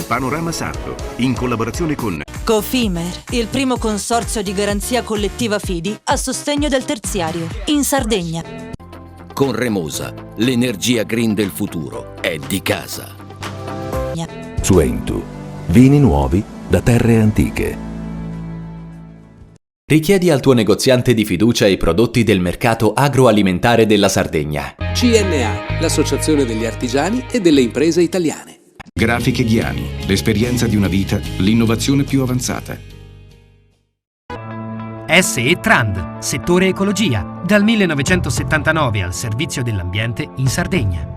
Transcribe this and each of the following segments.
Panorama Sardo, in collaborazione con Cofimer, il primo consorzio di garanzia collettiva fidi a sostegno del terziario, in Sardegna. Con Remosa, l'energia green del futuro è di casa. Suentu, vini nuovi da terre antiche. Richiedi al tuo negoziante di fiducia i prodotti del mercato agroalimentare della Sardegna. CNA, l'associazione degli artigiani e delle imprese italiane. Grafiche Ghiani, l'esperienza di una vita, l'innovazione più avanzata. SE Trand, settore ecologia, dal 1979 al servizio dell'ambiente in Sardegna.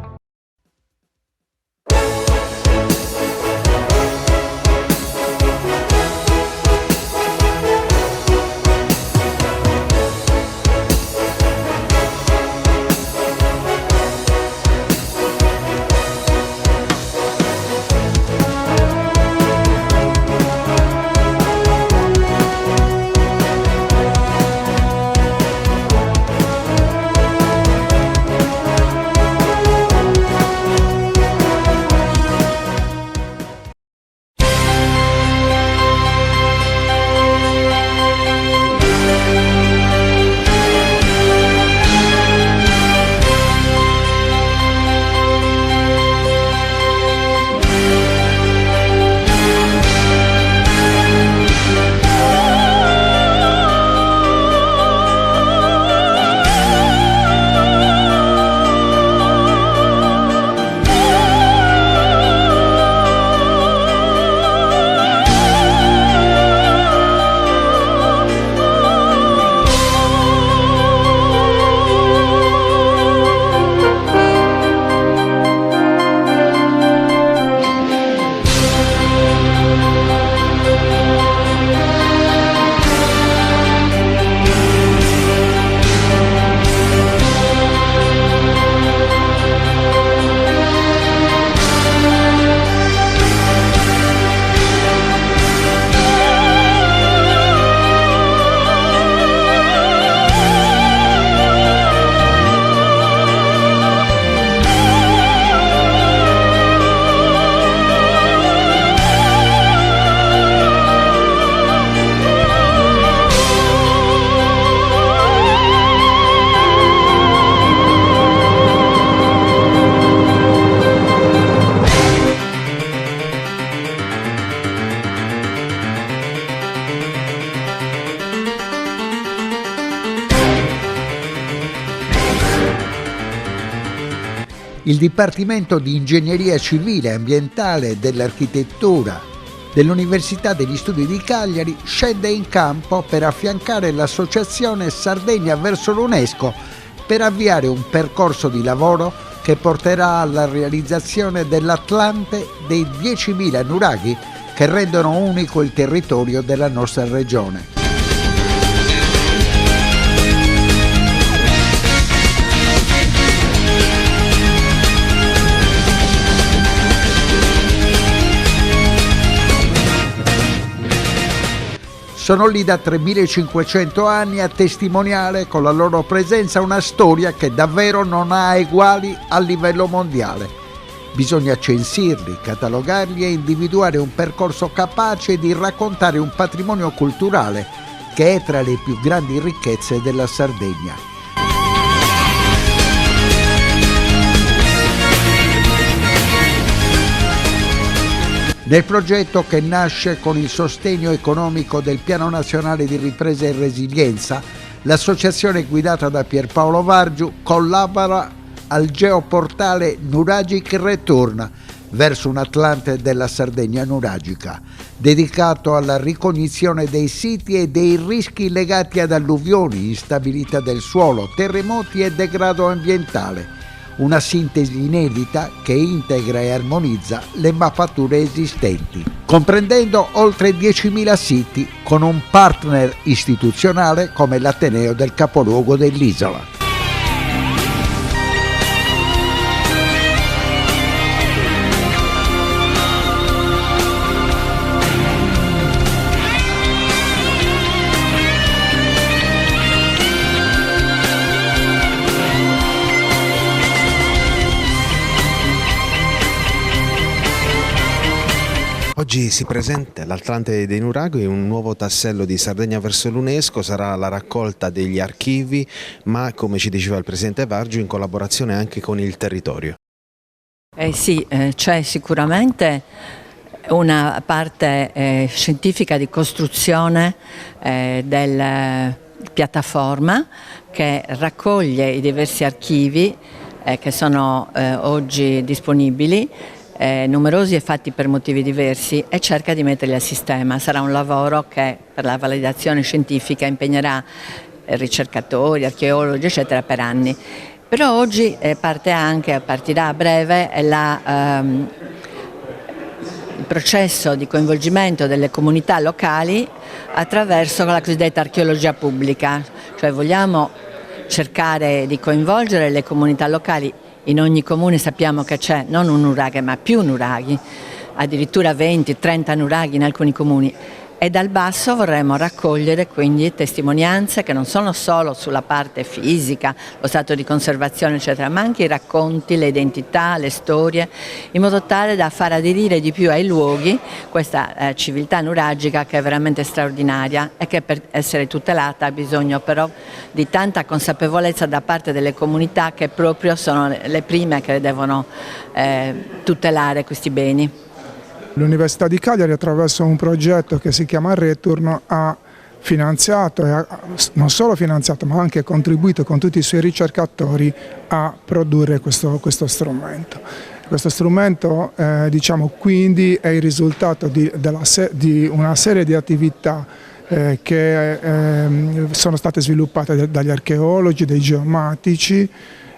Il Dipartimento di Ingegneria Civile e Ambientale dell'Architettura dell'Università degli Studi di Cagliari scende in campo per affiancare l'Associazione Sardegna verso l'UNESCO per avviare un percorso di lavoro che porterà alla realizzazione dell'Atlante dei 10.000 nuraghi che rendono unico il territorio della nostra regione. Sono lì da 3.500 anni a testimoniare con la loro presenza una storia che davvero non ha eguali a livello mondiale. Bisogna censirli, catalogarli e individuare un percorso capace di raccontare un patrimonio culturale che è tra le più grandi ricchezze della Sardegna. Nel progetto, che nasce con il sostegno economico del Piano Nazionale di Ripresa e Resilienza, l'associazione guidata da Pierpaolo Vargiu collabora al geoportale Nuragic Return verso un Atlante della Sardegna nuragica, dedicato alla ricognizione dei siti e dei rischi legati ad alluvioni, instabilità del suolo, terremoti e degrado ambientale. Una sintesi inedita che integra e armonizza le mappature esistenti, comprendendo oltre 10.000 siti con un partner istituzionale come l'Ateneo del capoluogo dell'isola. Oggi si presenta l'Atlante dei Nuraghi, un nuovo tassello di Sardegna verso l'UNESCO, sarà la raccolta degli archivi, ma come ci diceva il Presidente Vargiu, in collaborazione anche con il territorio. Sì, c'è sicuramente una parte scientifica di costruzione della piattaforma che raccoglie i diversi archivi che sono oggi disponibili, numerosi e fatti per motivi diversi, e cerca di metterli a sistema. Sarà un lavoro che per la validazione scientifica impegnerà ricercatori, archeologi eccetera per anni. Però oggi partirà a breve il processo di coinvolgimento delle comunità locali attraverso la cosiddetta archeologia pubblica, cioè vogliamo cercare di coinvolgere le comunità locali. In ogni comune sappiamo che c'è non un nuraghe ma più nuraghi, addirittura 20-30 nuraghi in alcuni comuni. E dal basso vorremmo raccogliere quindi testimonianze che non sono solo sulla parte fisica, lo stato di conservazione eccetera, ma anche i racconti, le identità, le storie, in modo tale da far aderire di più ai luoghi questa civiltà nuragica che è veramente straordinaria e che per essere tutelata ha bisogno però di tanta consapevolezza da parte delle comunità che proprio sono le prime che devono tutelare questi beni. L'Università di Cagliari, attraverso un progetto che si chiama Return, ha finanziato, e non solo finanziato ma anche contribuito con tutti i suoi ricercatori a produrre questo strumento. Questo strumento diciamo, quindi è il risultato di una serie di attività che sono state sviluppate dagli archeologi, dai geomatici,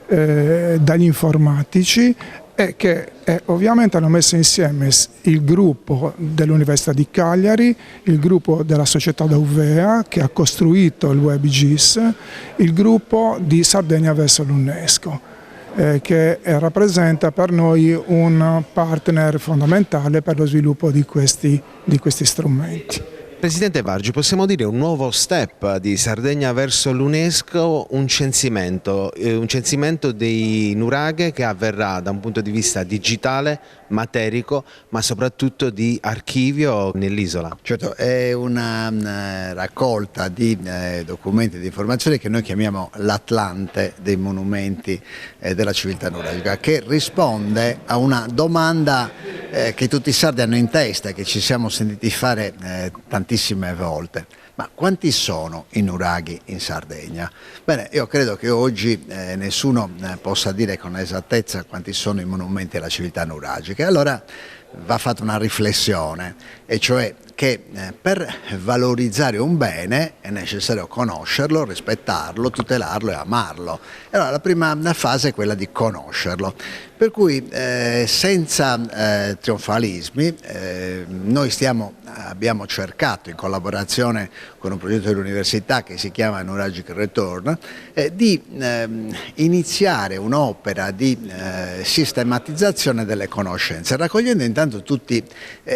dagli informatici, e che ovviamente hanno messo insieme il gruppo dell'Università di Cagliari, il gruppo della società Dauvea che ha costruito il WebGIS, il gruppo di Sardegna verso l'UNESCO, che rappresenta per noi un partner fondamentale per lo sviluppo di questi strumenti. Presidente Vargiu, possiamo dire un nuovo step di Sardegna verso l'UNESCO, un censimento dei nuraghe che avverrà da un punto di vista digitale, materico, ma soprattutto di archivio nell'isola. Certo, è una raccolta di documenti di informazioni che noi chiamiamo l'Atlante dei monumenti della civiltà nuragica, che risponde a una domanda che tutti i sardi hanno in testa e che ci siamo sentiti fare tantissime volte. Ma quanti sono i nuraghi in Sardegna? Bene, io credo che oggi nessuno possa dire con esattezza quanti sono i monumenti della civiltà nuragica. Allora va fatta una riflessione, e cioè che per valorizzare un bene è necessario conoscerlo, rispettarlo, tutelarlo e amarlo. E allora la prima fase è quella di conoscerlo. Per cui senza trionfalismi noi abbiamo cercato, in collaborazione con un progetto dell'università che si chiama Nuragic Return, di iniziare un'opera di sistematizzazione delle conoscenze, raccogliendo intanto tutti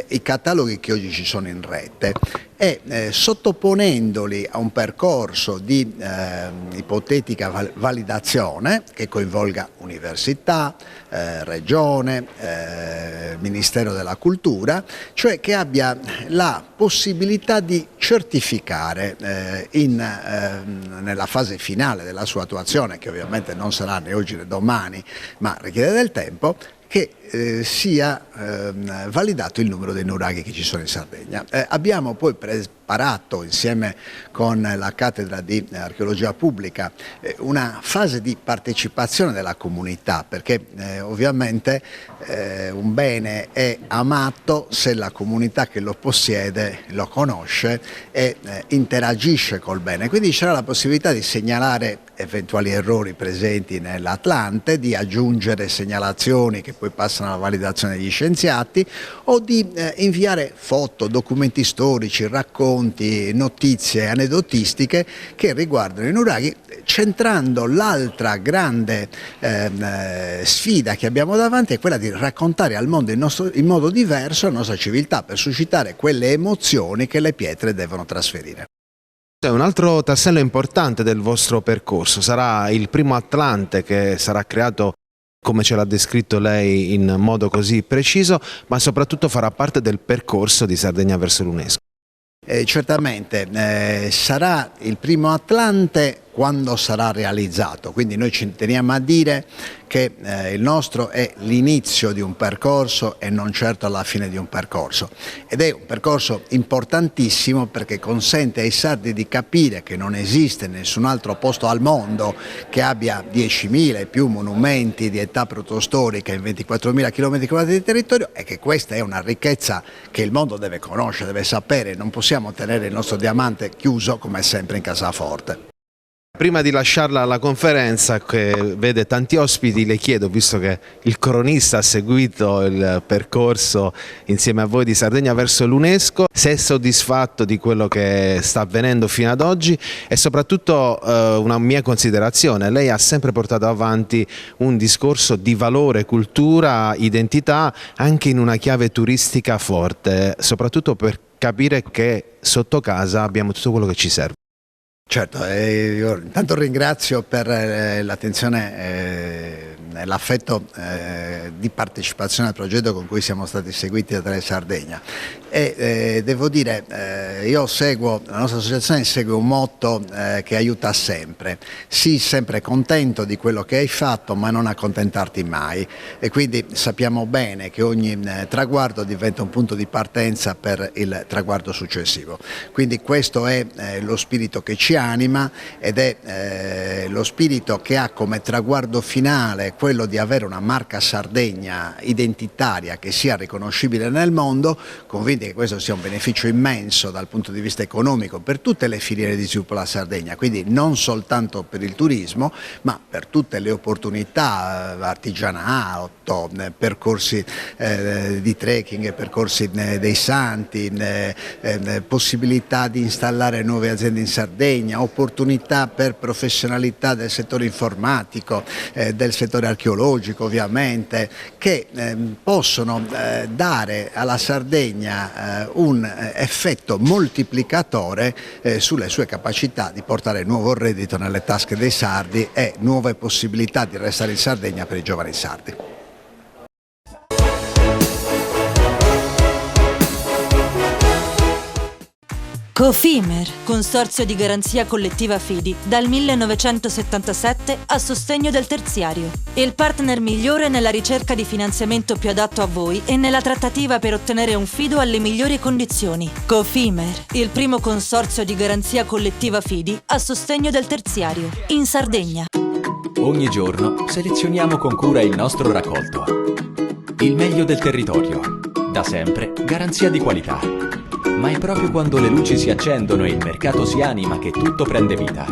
i cataloghi che oggi ci sono in rete e sottoponendoli a un percorso di ipotetica validazione che coinvolga università, regione, Ministero della Cultura, cioè che abbia la possibilità di certificare nella fase finale della sua attuazione, che ovviamente non sarà né oggi né domani, ma richiede del tempo, che sia validato il numero dei nuraghi che ci sono in Sardegna. Abbiamo poi preparato insieme con la cattedra di archeologia pubblica una fase di partecipazione della comunità, perché ovviamente un bene è amato se la comunità che lo possiede lo conosce e interagisce col bene. Quindi c'era la possibilità di segnalare eventuali errori presenti nell'Atlante, di aggiungere segnalazioni che poi passano alla validazione degli scienziati, o di inviare foto, documenti storici, racconti, notizie aneddotistiche che riguardano i nuraghi, centrando l'altra grande sfida che abbiamo davanti, è quella di raccontare al mondo in modo diverso la nostra civiltà, per suscitare quelle emozioni che le pietre devono trasferire. Un altro tassello importante del vostro percorso sarà il primo Atlante che sarà creato come ce l'ha descritto lei in modo così preciso, ma soprattutto farà parte del percorso di Sardegna verso l'UNESCO. Certamente sarà il primo Atlante quando sarà realizzato, quindi noi ci teniamo a dire che il nostro è l'inizio di un percorso e non certo la fine di un percorso, ed è un percorso importantissimo perché consente ai sardi di capire che non esiste nessun altro posto al mondo che abbia 10.000 e più monumenti di età protostorica in 24.000 km² di territorio, e che questa è una ricchezza che il mondo deve conoscere, deve sapere. Non possiamo tenere il nostro diamante chiuso come sempre in cassaforte. Prima di lasciarla alla conferenza che vede tanti ospiti, le chiedo, visto che il cronista ha seguito il percorso insieme a voi di Sardegna verso l'UNESCO, se è soddisfatto di quello che sta avvenendo fino ad oggi, e soprattutto una mia considerazione: lei ha sempre portato avanti un discorso di valore, cultura, identità, anche in una chiave turistica forte, soprattutto per capire che sotto casa abbiamo tutto quello che ci serve. Certo, io intanto ringrazio per l'attenzione e l'affetto di partecipazione al progetto con cui siamo stati seguiti da Tele Sardegna, e devo dire, la nostra associazione segue un motto che aiuta sempre: sii sempre contento di quello che hai fatto, ma non accontentarti mai, e quindi sappiamo bene che ogni traguardo diventa un punto di partenza per il traguardo successivo. Quindi questo è lo spirito che ci anima, ed è lo spirito che ha come traguardo finale quello di avere una marca Sardegna identitaria che sia riconoscibile nel mondo, convinti che questo sia un beneficio immenso dal punto di vista economico per tutte le filiere di sviluppo della Sardegna, quindi non soltanto per il turismo, ma per tutte le opportunità, artigianato, percorsi di trekking, percorsi dei santi, possibilità di installare nuove aziende in Sardegna, opportunità per professionalità del settore informatico, del settore archeologico ovviamente, che possono dare alla Sardegna un effetto moltiplicatore sulle sue capacità di portare nuovo reddito nelle tasche dei sardi e nuove possibilità di restare in Sardegna per i giovani sardi. Cofimer, consorzio di garanzia collettiva Fidi, dal 1977 a sostegno del terziario. Il partner migliore nella ricerca di finanziamento più adatto a voi e nella trattativa per ottenere un fido alle migliori condizioni. Cofimer, il primo consorzio di garanzia collettiva Fidi a sostegno del terziario, in Sardegna. Ogni giorno selezioniamo con cura il nostro raccolto. Il meglio del territorio. Da sempre, garanzia di qualità. Ma è proprio quando le luci si accendono e il mercato si anima che tutto prende vita.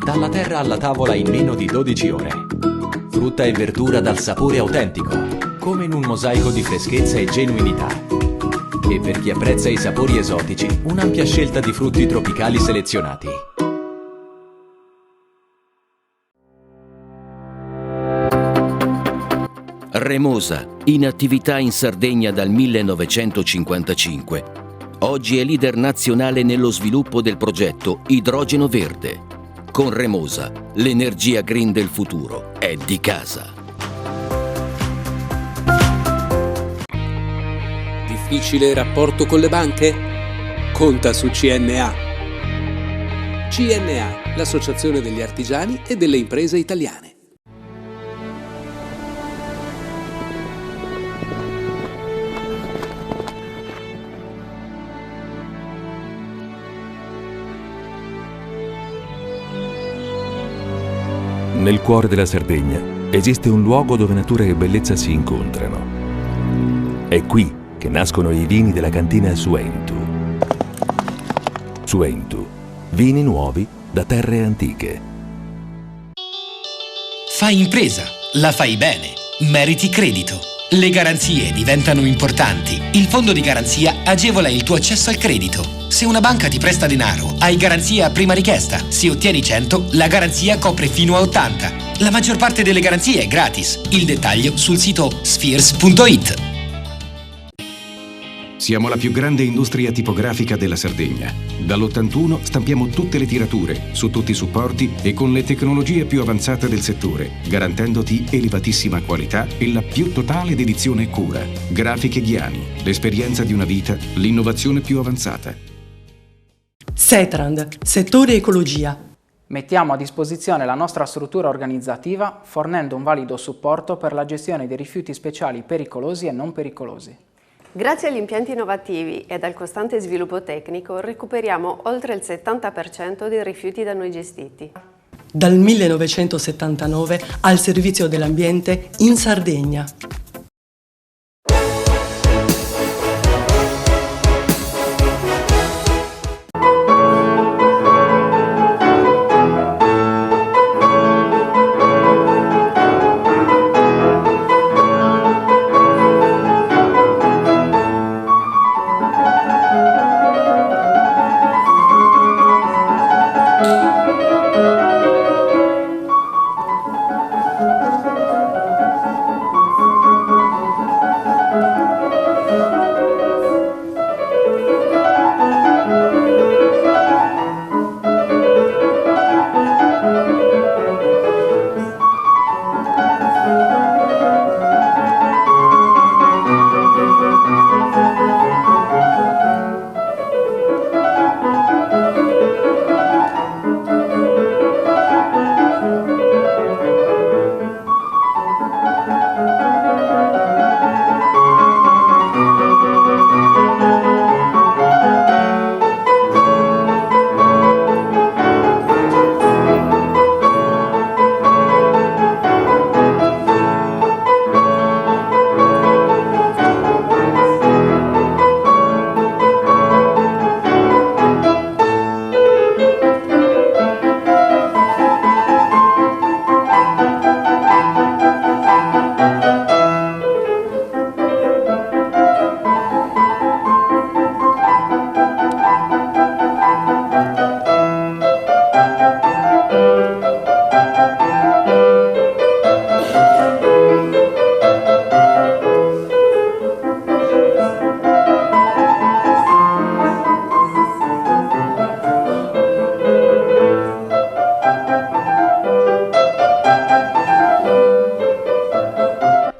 Dalla terra alla tavola in meno di 12 ore. Frutta e verdura dal sapore autentico, come in un mosaico di freschezza e genuinità. E per chi apprezza i sapori esotici, un'ampia scelta di frutti tropicali selezionati. Remosa, in attività in Sardegna dal 1955. Oggi è leader nazionale nello sviluppo del progetto Idrogeno Verde. Con Remosa, l'energia green del futuro è di casa. Difficile rapporto con le banche? Conta su CNA. CNA, l'associazione degli artigiani e delle imprese italiane. Nel cuore della Sardegna esiste un luogo dove natura e bellezza si incontrano. È qui che nascono i vini della cantina Suentu. Suentu, vini nuovi da terre antiche. Fai impresa, la fai bene, meriti credito. Le garanzie diventano importanti. Il fondo di garanzia agevola il tuo accesso al credito. Se una banca ti presta denaro, hai garanzia a prima richiesta. Se ottieni 100, la garanzia copre fino a 80. La maggior parte delle garanzie è gratis. Il dettaglio sul sito spheres.it. Siamo la più grande industria tipografica della Sardegna. Dall'81 stampiamo tutte le tirature, su tutti i supporti e con le tecnologie più avanzate del settore, garantendoti elevatissima qualità e la più totale dedizione e cura. Grafiche Ghiani, l'esperienza di una vita, l'innovazione più avanzata. Setrand, settore ecologia. Mettiamo a disposizione la nostra struttura organizzativa fornendo un valido supporto per la gestione dei rifiuti speciali pericolosi e non pericolosi. Grazie agli impianti innovativi e al costante sviluppo tecnico recuperiamo oltre il 70% dei rifiuti da noi gestiti. Dal 1979 al servizio dell'ambiente in Sardegna.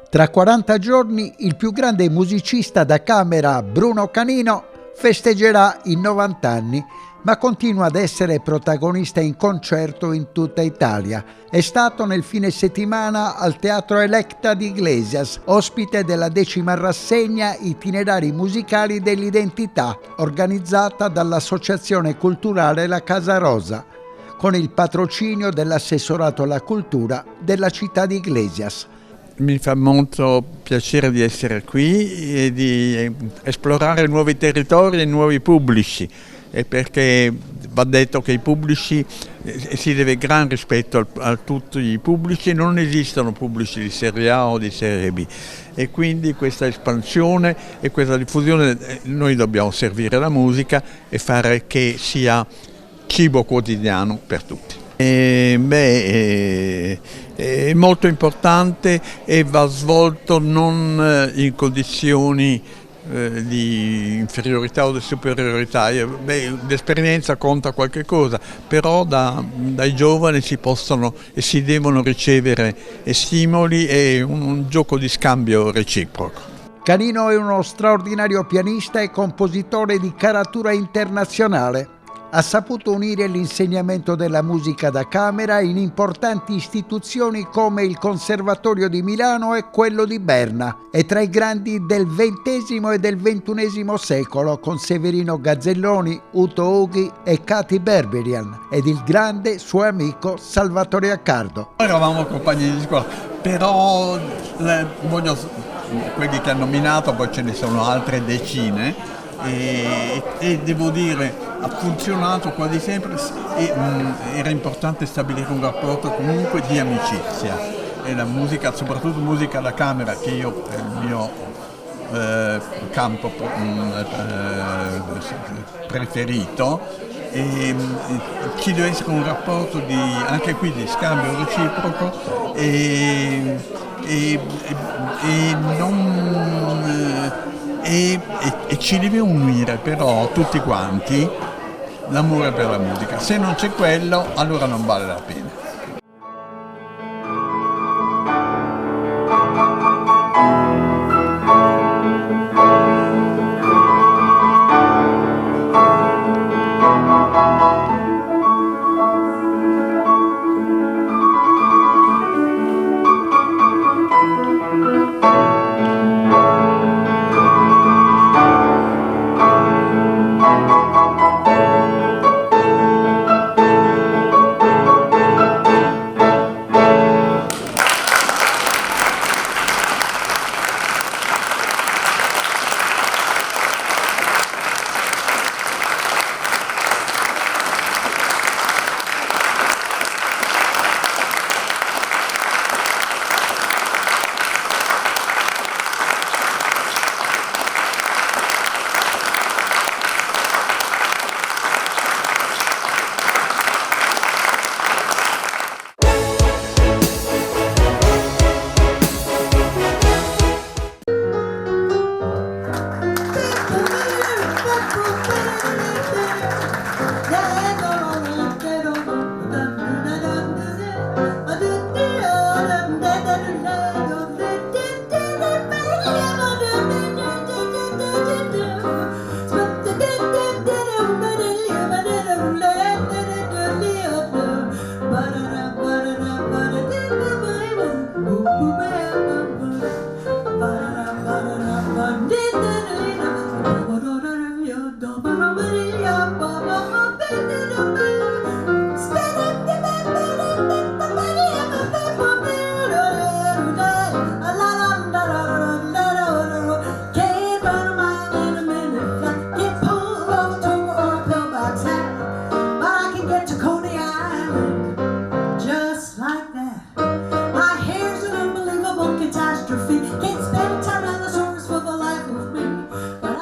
Tra 40 giorni il più grande musicista da camera Bruno Canino festeggerà i 90 anni, ma continua ad essere protagonista in concerto in tutta Italia. È stato nel fine settimana al Teatro Electa di Iglesias, ospite della 10ª rassegna Itinerari musicali dell'identità, organizzata dall'Associazione Culturale La Casa Rosa, con il patrocinio dell'Assessorato alla Cultura della città di Iglesias. Mi fa molto piacere di essere qui e di esplorare nuovi territori e nuovi pubblici, e perché va detto che i pubblici, si deve gran rispetto a tutti i pubblici, non esistono pubblici di serie A o di serie B, e quindi questa espansione e questa diffusione, noi dobbiamo servire la musica e fare che sia cibo quotidiano per tutti. È molto importante e va svolto non in condizioni di inferiorità o di superiorità. L'esperienza conta qualche cosa, però dai giovani si possono e si devono ricevere stimoli e un gioco di scambio reciproco. Canino è uno straordinario pianista e compositore di caratura internazionale. Ha saputo unire l'insegnamento della musica da camera in importanti istituzioni come il Conservatorio di Milano e quello di Berna, e tra i grandi del XX e del XXI secolo con Severino Gazzelloni, Uto Ughi e Katy Berberian, ed il grande suo amico Salvatore Accardo. Eravamo compagni di scuola, però quelli che hanno nominato, poi ce ne sono altre decine, e devo dire ha funzionato quasi sempre, e era importante stabilire un rapporto comunque di amicizia, e la musica, soprattutto musica da camera, che io è il mio campo preferito, e ci deve essere un rapporto anche qui di scambio reciproco e non e ci deve unire però tutti quanti l'amore per la musica. Se non c'è quello, allora non vale la pena.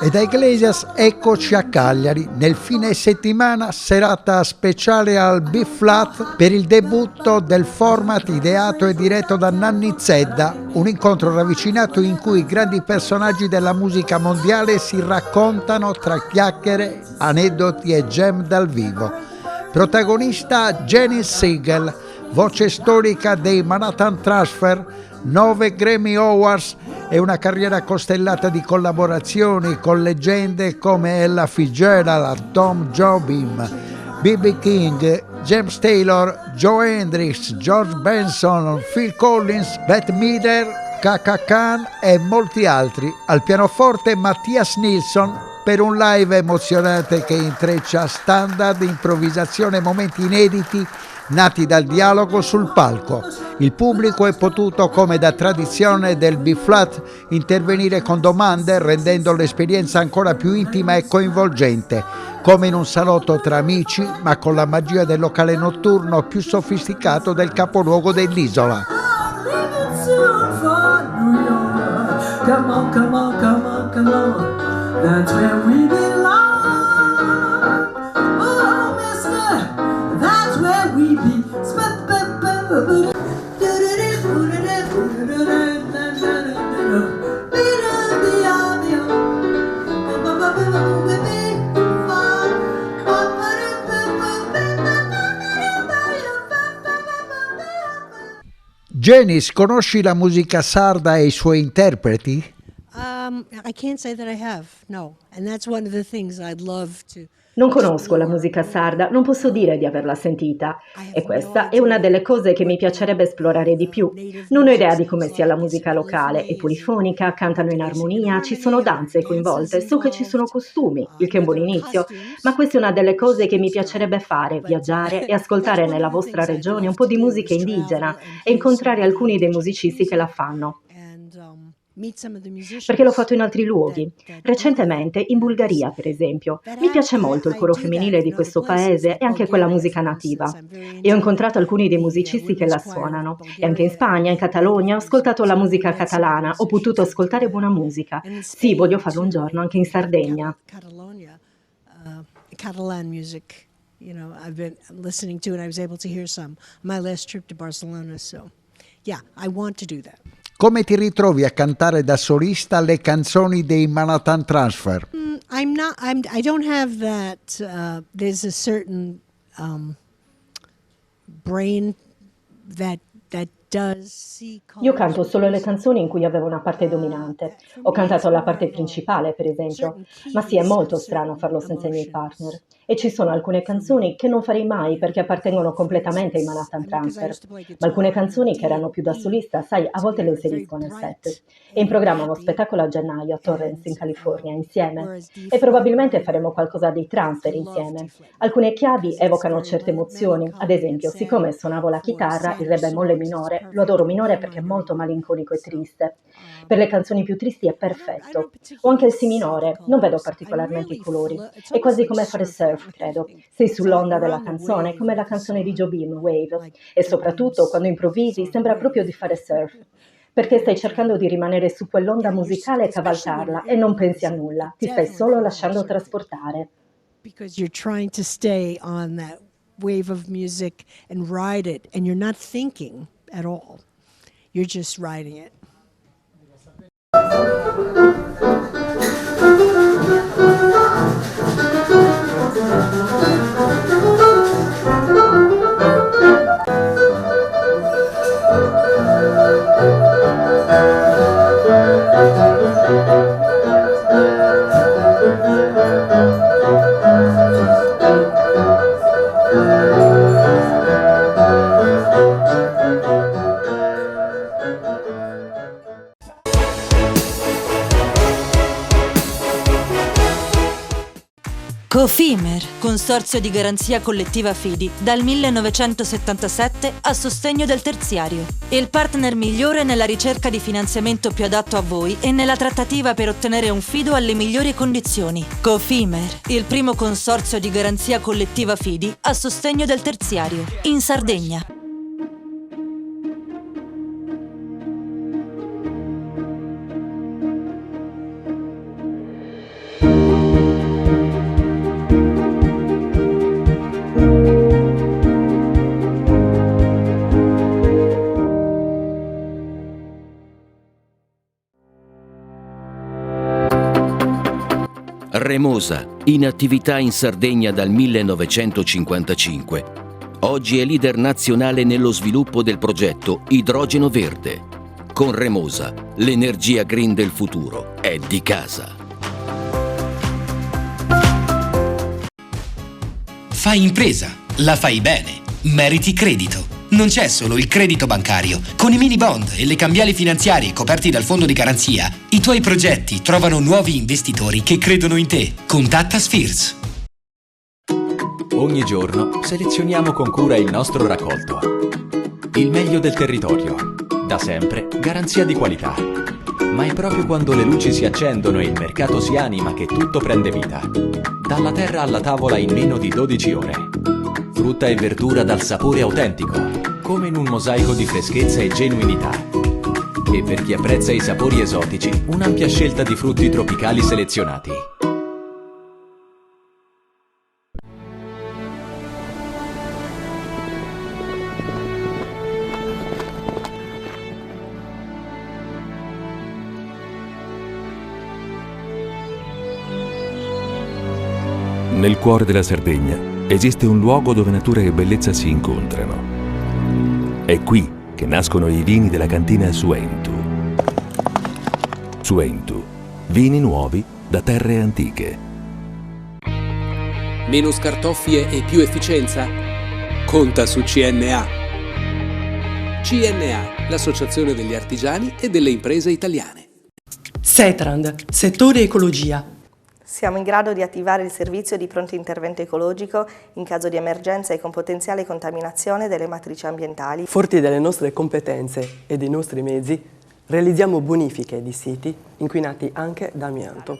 E da Iglesias eccoci a Cagliari, nel fine settimana serata speciale al B-Flat per il debutto del format ideato e diretto da Nanni Zedda, un incontro ravvicinato in cui grandi personaggi della musica mondiale si raccontano tra chiacchiere, aneddoti e jam dal vivo. Protagonista Jenny Siegel, voce storica dei Manhattan Transfer, 9 Grammy Awards e una carriera costellata di collaborazioni con leggende come Ella Fitzgerald, Tom Jobim, B.B. King, James Taylor, Joe Hendrix, George Benson, Phil Collins, Bette Midler, Chaka Khan e molti altri. Al pianoforte Mattias Nilsson per un live emozionante che intreccia standard, improvvisazione e momenti inediti nati dal dialogo sul palco. Il pubblico è potuto, come da tradizione del B-Flat, intervenire con domande, rendendo l'esperienza ancora più intima e coinvolgente, come in un salotto tra amici, ma con la magia del locale notturno più sofisticato del capoluogo dell'isola. Come on, come on, come on, come on. That's where we belong. Oh, mister, that's where we be. Janice, conosci la musica sarda e i suoi interpreti? I can't say that I have, no. And that's one of the things I'd love to... Non conosco la musica sarda, non posso dire di averla sentita e questa è una delle cose che mi piacerebbe esplorare di più. Non ho idea di come sia la musica locale, è polifonica, cantano in armonia, ci sono danze coinvolte, so che ci sono costumi, il che è un buon inizio, ma questa è una delle cose che mi piacerebbe fare, viaggiare e ascoltare nella vostra regione un po' di musica indigena e incontrare alcuni dei musicisti che la fanno. Perché l'ho fatto in altri luoghi. Recentemente in Bulgaria, per esempio. Mi piace molto il coro femminile di questo paese e anche quella musica nativa. E ho incontrato alcuni dei musicisti che la suonano. E anche in Spagna, in Catalogna, ho ascoltato la musica catalana, ho potuto ascoltare buona musica. Sì, voglio farlo un giorno anche in Sardegna. Catalan music, you know, I've been listening to and I was able to hear some my last trip to Barcelona, so yeah, I want to do that. Come ti ritrovi a cantare da solista le canzoni dei Manhattan Transfer? I don't have that. There's a certain brain that Io canto solo le canzoni in cui avevo una parte dominante. Ho cantato la parte principale, per esempio, ma sì, è molto strano farlo senza i miei partner. E ci sono alcune canzoni che non farei mai perché appartengono completamente ai Manhattan Transfer, ma alcune canzoni che erano più da solista, sai, a volte le inserisco nel set. E in programma uno spettacolo a gennaio a Torrance, in California, insieme. E probabilmente faremo qualcosa dei Transfer insieme. Alcune chiavi evocano certe emozioni. Ad esempio, siccome suonavo la chitarra, il re bemolle minore, lo adoro minore perché è molto malinconico e triste. Per le canzoni più tristi è perfetto. O anche il si minore, non vedo particolarmente i colori. È quasi come fare surf, credo. Sei sull'onda della canzone, come la canzone di Jobim, Wave. E soprattutto, quando improvvisi, sembra proprio di fare surf. Perché stai cercando di rimanere su quell'onda musicale e cavalcarla e non pensi a nulla. Ti stai solo lasciando trasportare. Because you're trying to stay on that wave of music and ride it, and you're not thinking at all. You're just riding it. Cofimer, consorzio di garanzia collettiva Fidi, dal 1977 a sostegno del terziario. Il partner migliore nella ricerca di finanziamento più adatto a voi e nella trattativa per ottenere un fido alle migliori condizioni. Cofimer, il primo consorzio di garanzia collettiva Fidi a sostegno del terziario, in Sardegna. Remosa, in attività in Sardegna dal 1955. Oggi è leader nazionale nello sviluppo del progetto Idrogeno Verde. Con Remosa, l'energia green del futuro è di casa. Fai impresa, la fai bene, meriti credito. Non c'è solo il credito bancario. Con i mini bond e le cambiali finanziarie coperti dal fondo di garanzia, i tuoi progetti trovano nuovi investitori che credono in te. Contatta Spheres. Ogni giorno selezioniamo con cura il nostro raccolto. Il meglio del territorio. Da sempre, garanzia di qualità. Ma è proprio quando le luci si accendono e il mercato si anima che tutto prende vita. Dalla terra alla tavola in meno di 12 ore. Frutta e verdura dal sapore autentico, come in un mosaico di freschezza e genuinità. E per chi apprezza i sapori esotici, un'ampia scelta di frutti tropicali selezionati. Nel cuore della Sardegna esiste un luogo dove natura e bellezza si incontrano. È qui che nascono i vini della cantina Suentu. Suentu, vini nuovi da terre antiche. Meno scartoffie e più efficienza? Conta su CNA. CNA, l'associazione degli artigiani e delle imprese italiane. Setrand, settore ecologia. Siamo in grado di attivare il servizio di pronto intervento ecologico in caso di emergenza e con potenziale contaminazione delle matrici ambientali. Forti delle nostre competenze e dei nostri mezzi, realizziamo bonifiche di siti inquinati anche da amianto.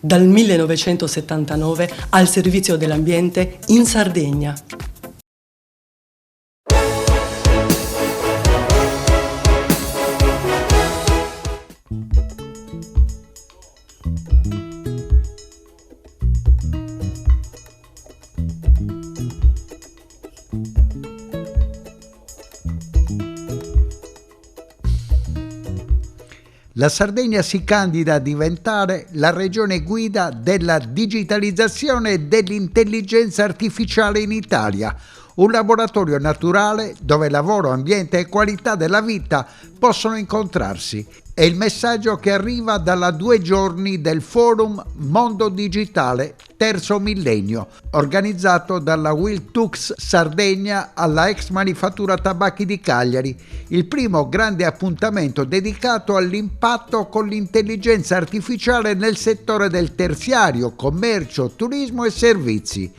Dal 1979 al servizio dell'ambiente in Sardegna. La Sardegna si candida a diventare la regione guida della digitalizzazione e dell'intelligenza artificiale in Italia, un laboratorio naturale dove lavoro, ambiente e qualità della vita possono incontrarsi. È il messaggio che arriva dalla 2 giorni del Forum Mondo Digitale Terzo Millennio, organizzato dalla Wiltux Sardegna alla ex Manifattura Tabacchi di Cagliari, il primo grande appuntamento dedicato all'impatto con l'intelligenza artificiale nel settore del terziario, commercio, turismo e servizi.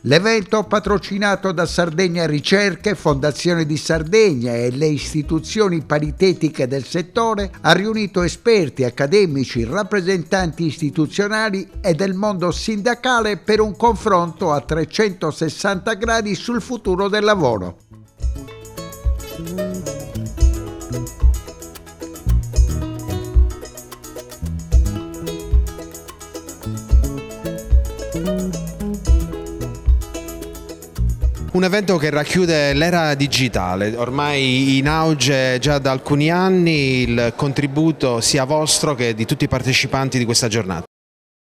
L'evento, patrocinato da Sardegna Ricerche, Fondazione di Sardegna e le istituzioni paritetiche del settore, ha riunito esperti, accademici, rappresentanti istituzionali e del mondo sindacale per un confronto a 360 gradi sul futuro del lavoro. Un evento che racchiude l'era digitale, ormai in auge già da alcuni anni. Il contributo sia vostro che di tutti i partecipanti di questa giornata.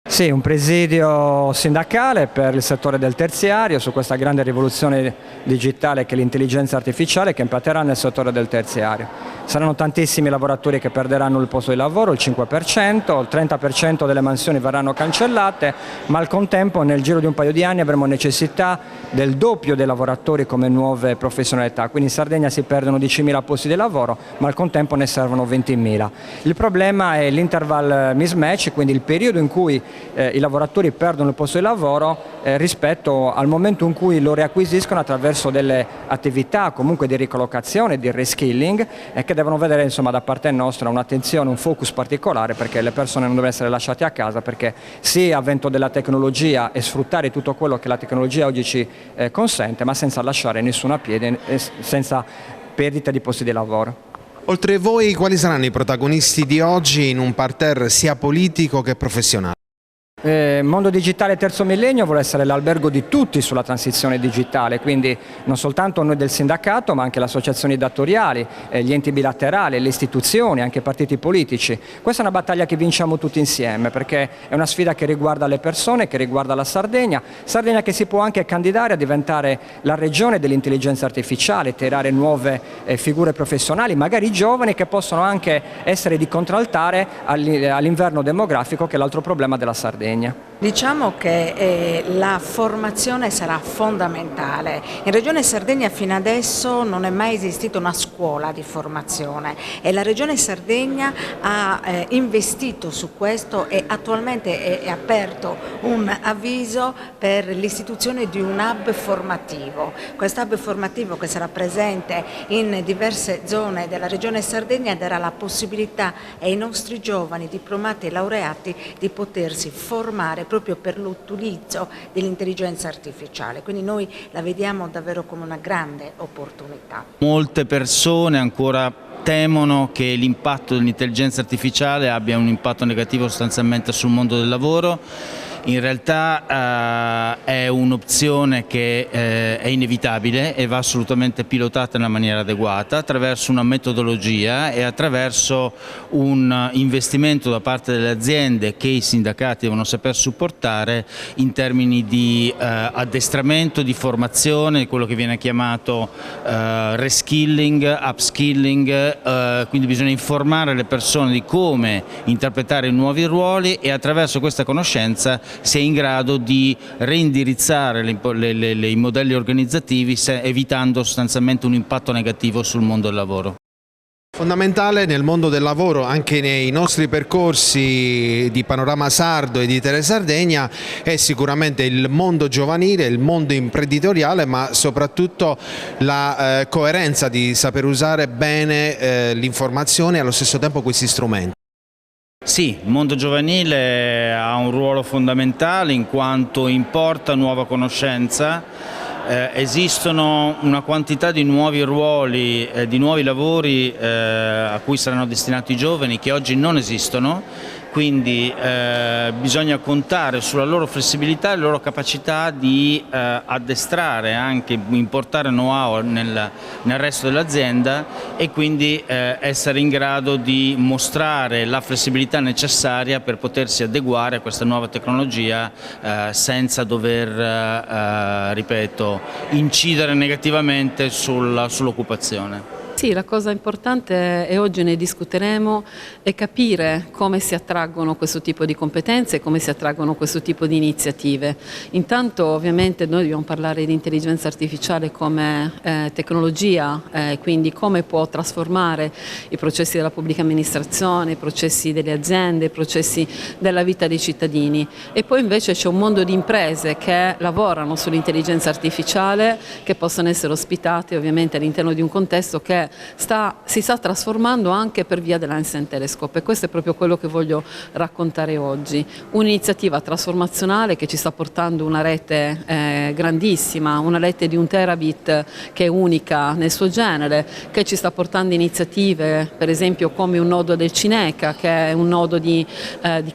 Sì, un presidio sindacale per il settore del terziario su questa grande rivoluzione digitale che è l'intelligenza artificiale che impatterà nel settore del terziario. Saranno tantissimi lavoratori che perderanno il posto di lavoro, il 5%, il 30% delle mansioni verranno cancellate, ma al contempo nel giro di un paio di anni avremo necessità del doppio dei lavoratori come nuove professionalità. Quindi in Sardegna si perdono 10.000 posti di lavoro, ma al contempo ne servono 20.000. Il problema è l'interval mismatch, quindi il periodo in cui i lavoratori perdono il posto di lavoro rispetto al momento in cui lo riacquisiscono attraverso delle attività comunque di ricollocazione, di reskilling, e che devono vedere insomma da parte nostra un'attenzione, un focus particolare, perché le persone non devono essere lasciate a casa, perché sì, avvento della tecnologia e sfruttare tutto quello che la tecnologia oggi ci consente, ma senza lasciare nessuno a piedi, senza perdita di posti di lavoro. Oltre a voi, quali saranno i protagonisti di oggi in un parterre sia politico che professionale? Mondo Digitale Terzo Millennio vuole essere l'albergo di tutti sulla transizione digitale, quindi non soltanto noi del sindacato, ma anche le associazioni datoriali, gli enti bilaterali, le istituzioni, anche i partiti politici. Questa è una battaglia che vinciamo tutti insieme, perché è una sfida che riguarda le persone, che riguarda la Sardegna che si può anche candidare a diventare la regione dell'intelligenza artificiale, tirare nuove figure professionali, magari giovani, che possono anche essere di contraltare all'inverno demografico, che è l'altro problema della Sardegna. Diciamo che la formazione sarà fondamentale. In Regione Sardegna fino adesso non è mai esistita una scuola di formazione e la Regione Sardegna ha investito su questo e attualmente è aperto un avviso per l'istituzione di un hub formativo. Questo hub formativo, che sarà presente in diverse zone della Regione Sardegna, darà la possibilità ai nostri giovani diplomati e laureati di potersi formare proprio per l'utilizzo dell'intelligenza artificiale, quindi noi la vediamo davvero come una grande opportunità. Molte persone ancora temono che l'impatto dell'intelligenza artificiale abbia un impatto negativo sostanzialmente sul mondo del lavoro. In realtà è un'opzione che è inevitabile e va assolutamente pilotata in una maniera adeguata attraverso una metodologia e attraverso un investimento da parte delle aziende che i sindacati devono saper supportare in termini di addestramento, di formazione, quello che viene chiamato reskilling, upskilling, quindi bisogna informare le persone di come interpretare i nuovi ruoli e attraverso questa conoscenza si è in grado di reindirizzare i modelli organizzativi evitando sostanzialmente un impatto negativo sul mondo del lavoro. Fondamentale nel mondo del lavoro, anche nei nostri percorsi di Panorama Sardo e di Tele Sardegna, è sicuramente il mondo giovanile, il mondo imprenditoriale, ma soprattutto la coerenza di saper usare bene l'informazione e allo stesso tempo questi strumenti. Sì, il mondo giovanile ha un ruolo fondamentale in quanto importa nuova conoscenza Esistono una quantità di nuovi ruoli, di nuovi lavori a cui saranno destinati i giovani che oggi non esistono. Quindi bisogna contare sulla loro flessibilità e la loro capacità di addestrare, anche importare know-how nel resto dell'azienda e quindi essere in grado di mostrare la flessibilità necessaria per potersi adeguare a questa nuova tecnologia senza dover, ripeto, incidere negativamente sull'occupazione. Sì, la cosa importante, e oggi ne discuteremo, è capire come si attraggono questo tipo di competenze e come si attraggono questo tipo di iniziative. Intanto ovviamente noi dobbiamo parlare di intelligenza artificiale come tecnologia, quindi come può trasformare i processi della pubblica amministrazione, i processi delle aziende, i processi della vita dei cittadini. E poi invece c'è un mondo di imprese che lavorano sull'intelligenza artificiale, che possono essere ospitate ovviamente all'interno di un contesto che si sta trasformando anche per via dell'Einstein Telescope, e questo è proprio quello che voglio raccontare oggi. Un'iniziativa trasformazionale che ci sta portando una rete grandissima, una rete di 1 terabit che è unica nel suo genere, che ci sta portando iniziative per esempio come un nodo del Cineca, che è un nodo di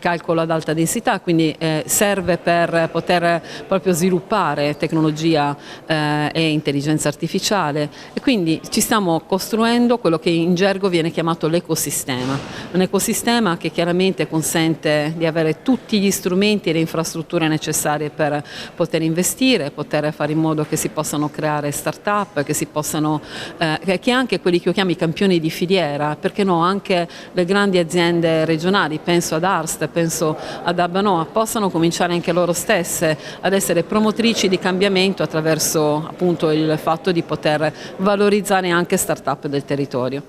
calcolo ad alta densità, quindi serve per poter proprio sviluppare tecnologia e intelligenza artificiale, e quindi ci stiamo costruendo quello che in gergo viene chiamato l'ecosistema, un ecosistema che chiaramente consente di avere tutti gli strumenti e le infrastrutture necessarie per poter investire, poter fare in modo che si possano creare start-up, che si possano, che anche quelli che io chiamo i campioni di filiera, perché no, anche le grandi aziende regionali, penso ad Arst, penso ad Abbanoa, possano cominciare anche loro stesse ad essere promotrici di cambiamento attraverso appunto il fatto di poter valorizzare anche start-up del territorio.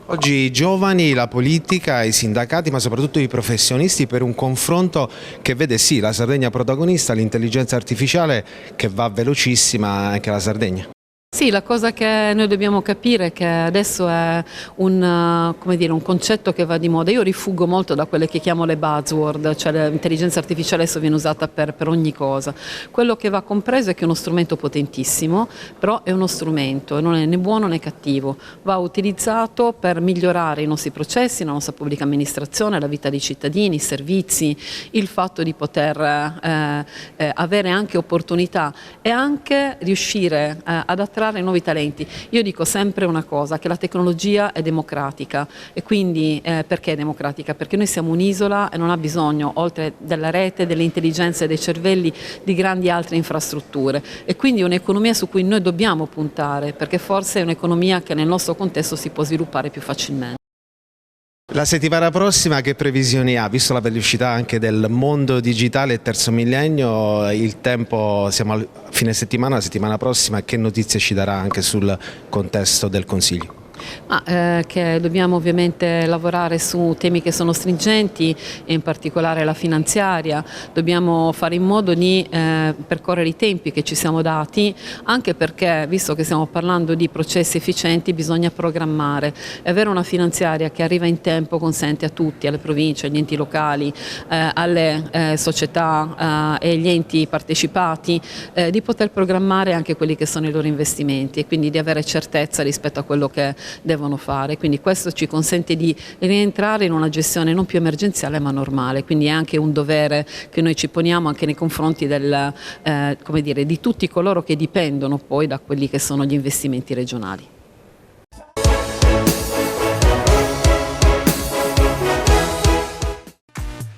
Oggi i giovani, la politica, i sindacati, ma soprattutto i professionisti, per un confronto che vede sì la Sardegna protagonista, l'intelligenza artificiale che va velocissima anche la Sardegna. Sì, la cosa che noi dobbiamo capire è che adesso è un concetto che va di moda. Io rifuggo molto da quelle che chiamo le buzzword, cioè l'intelligenza artificiale adesso viene usata per ogni cosa. Quello che va compreso è che è uno strumento potentissimo, però è uno strumento, non è né buono né cattivo. Va utilizzato per migliorare i nostri processi, la nostra pubblica amministrazione, la vita dei cittadini, i servizi, il fatto di poter avere anche opportunità e anche riuscire ad attrarre nuovi talenti. Io dico sempre una cosa, che la tecnologia è democratica, e quindi perché è democratica? Perché noi siamo un'isola e non ha bisogno, oltre della rete, delle intelligenze e dei cervelli, di grandi altre infrastrutture, e quindi è un'economia su cui noi dobbiamo puntare, perché forse è un'economia che nel nostro contesto si può sviluppare più facilmente. La settimana prossima che previsioni ha? Visto la velocità anche del mondo digitale e terzo millennio, il tempo, siamo a fine settimana, la settimana prossima, che notizie ci darà anche sul contesto del Consiglio? Che dobbiamo ovviamente lavorare su temi che sono stringenti, e in particolare la finanziaria. Dobbiamo fare in modo di percorrere i tempi che ci siamo dati, anche perché, visto che stiamo parlando di processi efficienti, bisogna programmare. E avere una finanziaria che arriva in tempo consente a tutti, alle province, agli enti locali, alle società e agli enti partecipati, di poter programmare anche quelli che sono i loro investimenti, e quindi di avere certezza rispetto a quello che devono fare. Quindi questo ci consente di rientrare in una gestione non più emergenziale ma normale, quindi è anche un dovere che noi ci poniamo anche nei confronti di tutti coloro che dipendono poi da quelli che sono gli investimenti regionali.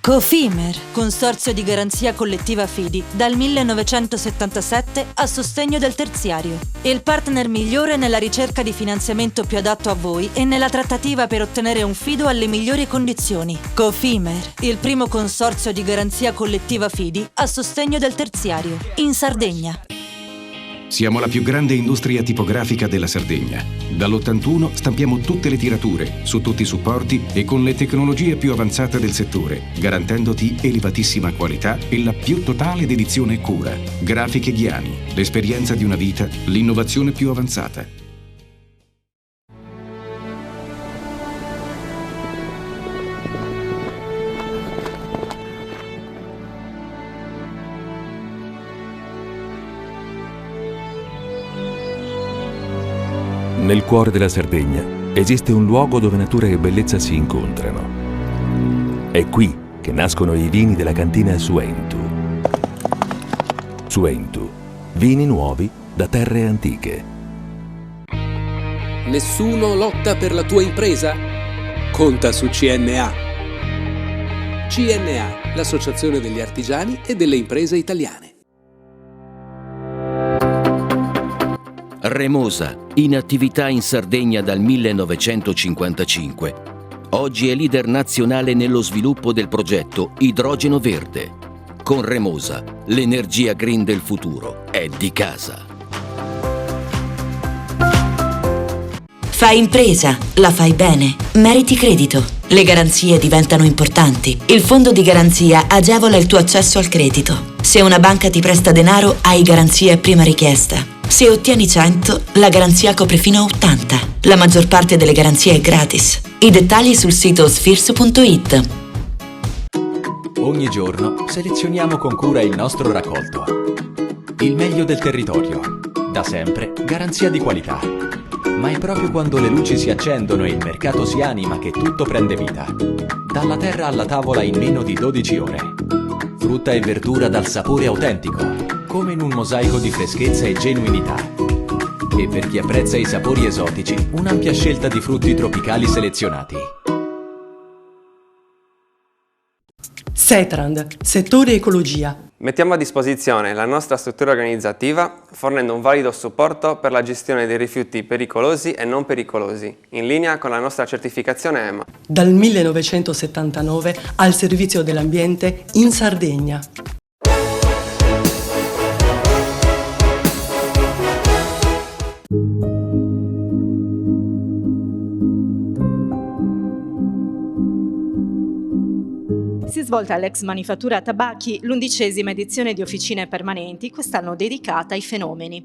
Cofimer, consorzio di garanzia collettiva Fidi, dal 1977 a sostegno del terziario. Il partner migliore nella ricerca di finanziamento più adatto a voi e nella trattativa per ottenere un fido alle migliori condizioni. Cofimer, il primo consorzio di garanzia collettiva Fidi a sostegno del terziario, in Sardegna. Siamo la più grande industria tipografica della Sardegna. Dall'81 stampiamo tutte le tirature, su tutti i supporti e con le tecnologie più avanzate del settore, garantendoti elevatissima qualità e la più totale dedizione e cura. Grafiche Ghiani, l'esperienza di una vita, l'innovazione più avanzata. Nel cuore della Sardegna esiste un luogo dove natura e bellezza si incontrano. È qui che nascono i vini della cantina Suentu. Suentu, vini nuovi da terre antiche. Nessuno lotta per la tua impresa? Conta su CNA. CNA, l'associazione degli artigiani e delle imprese italiane. Remosa, in attività in Sardegna dal 1955. Oggi è leader nazionale nello sviluppo del progetto Idrogeno Verde. Con Remosa, l'energia green del futuro è di casa. Fai impresa, la fai bene, meriti credito. Le garanzie diventano importanti. Il fondo di garanzia agevola il tuo accesso al credito. Se una banca ti presta denaro, hai garanzia a prima richiesta. Se ottieni 100, la garanzia copre fino a 80. La maggior parte delle garanzie è gratis. I dettagli sul sito sfirso.it. Ogni giorno selezioniamo con cura il nostro raccolto. Il meglio del territorio. Da sempre, garanzia di qualità. Ma è proprio quando le luci si accendono e il mercato si anima che tutto prende vita. Dalla terra alla tavola in meno di 12 ore. Frutta e verdura dal sapore autentico, come in un mosaico di freschezza e genuinità. E per chi apprezza i sapori esotici, un'ampia scelta di frutti tropicali selezionati. Setrand, settore ecologia. Mettiamo a disposizione la nostra struttura organizzativa fornendo un valido supporto per la gestione dei rifiuti pericolosi e non pericolosi, in linea con la nostra certificazione EMA. Dal 1979 al servizio dell'ambiente in Sardegna. Si è svolta all'ex Manifattura Tabacchi l'11ª edizione di Officine Permanenti, quest'anno dedicata ai fenomeni.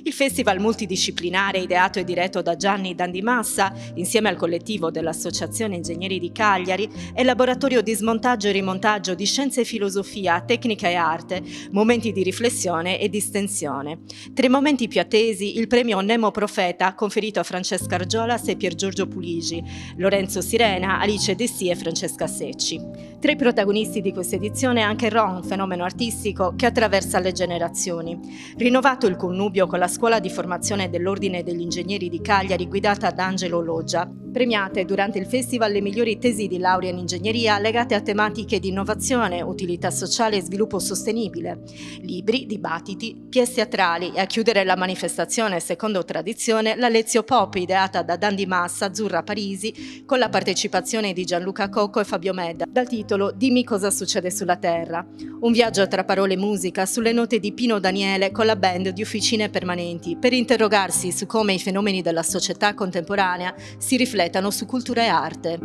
Il festival multidisciplinare, ideato e diretto da Gianni Dandimassa, insieme al collettivo dell'Associazione Ingegneri di Cagliari, è laboratorio di smontaggio e rimontaggio di scienze e filosofia, tecnica e arte, momenti di riflessione e distensione. Tra i momenti più attesi, il premio Nemo Profeta, conferito a Francesca Argiolas e Pier Giorgio Puligi, Lorenzo Sirena, Alice Dessì e Francesca Secci. Tra i protagonisti di questa edizione anche Ron, fenomeno artistico che attraversa le generazioni. Rinnovato il connubio con la scuola di formazione dell'Ordine degli Ingegneri di Cagliari guidata da Angelo Loggia. Premiate durante il festival le migliori tesi di laurea in ingegneria legate a tematiche di innovazione, utilità sociale e sviluppo sostenibile. Libri, dibattiti, pièce teatrali e a chiudere la manifestazione secondo tradizione la Lezio Pop ideata da Dandimassa, Azzurra Parisi con la partecipazione di Gianluca Cocco e Fabio Medda dal titolo Dimmi cosa succede sulla Terra. Un viaggio tra parole e musica sulle note di Pino Daniele con la band di Officine Permanenti per interrogarsi su come i fenomeni della società contemporanea si riflettono su cultura e arte.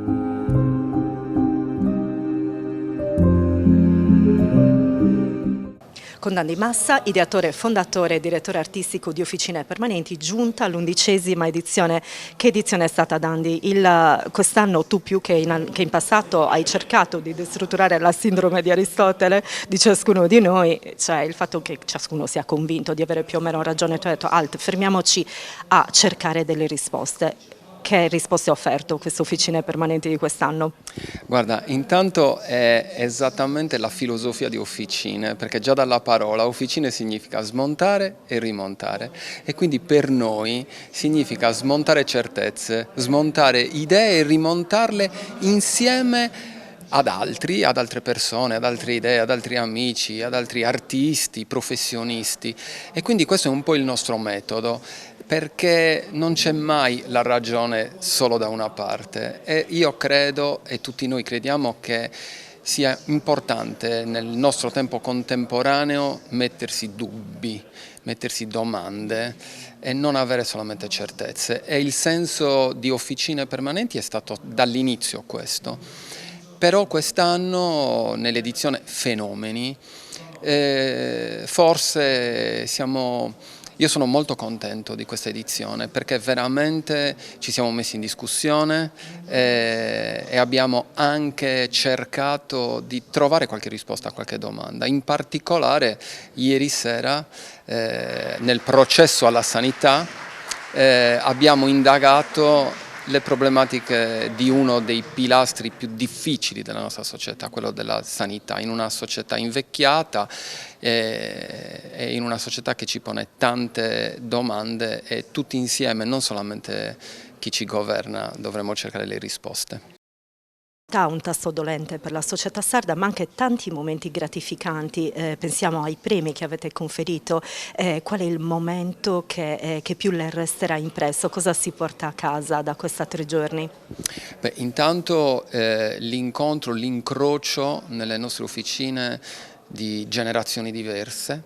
Con Dandimassa, ideatore, fondatore e direttore artistico di Officine Permanenti, giunta all'11ª edizione. Che edizione è stata, Dandi? Quest'anno tu più che in passato hai cercato di destrutturare la sindrome di Aristotele di ciascuno di noi, cioè il fatto che ciascuno sia convinto di avere più o meno ragione. Tu hai detto, fermiamoci a cercare delle risposte. Che risposte ha offerto queste Officine Permanenti di quest'anno? Guarda, intanto è esattamente la filosofia di Officine, perché già dalla parola Officine significa smontare e rimontare, e quindi per noi significa smontare certezze, smontare idee e rimontarle insieme ad altri, ad altre persone, ad altre idee, ad altri amici, ad altri artisti, professionisti, e quindi questo è un po' il nostro metodo, perché non c'è mai la ragione solo da una parte, e io credo, e tutti noi crediamo, che sia importante nel nostro tempo contemporaneo mettersi dubbi, mettersi domande e non avere solamente certezze, e il senso di Officine Permanenti è stato dall'inizio questo. Però quest'anno nell'edizione Fenomeni forse io sono molto contento di questa edizione, perché veramente ci siamo messi in discussione e abbiamo anche cercato di trovare qualche risposta a qualche domanda. In particolare ieri sera nel processo alla sanità abbiamo indagato le problematiche di uno dei pilastri più difficili della nostra società, quello della sanità, in una società invecchiata e in una società che ci pone tante domande e tutti insieme, non solamente chi ci governa, dovremmo cercare le risposte. Un tasto dolente per la società sarda, ma anche tanti momenti gratificanti. Pensiamo ai premi che avete conferito. Qual è il momento che più le resterà impresso? Cosa si porta a casa da questi 3 giorni? Beh, intanto l'incontro, l'incrocio nelle nostre officine di generazioni diverse.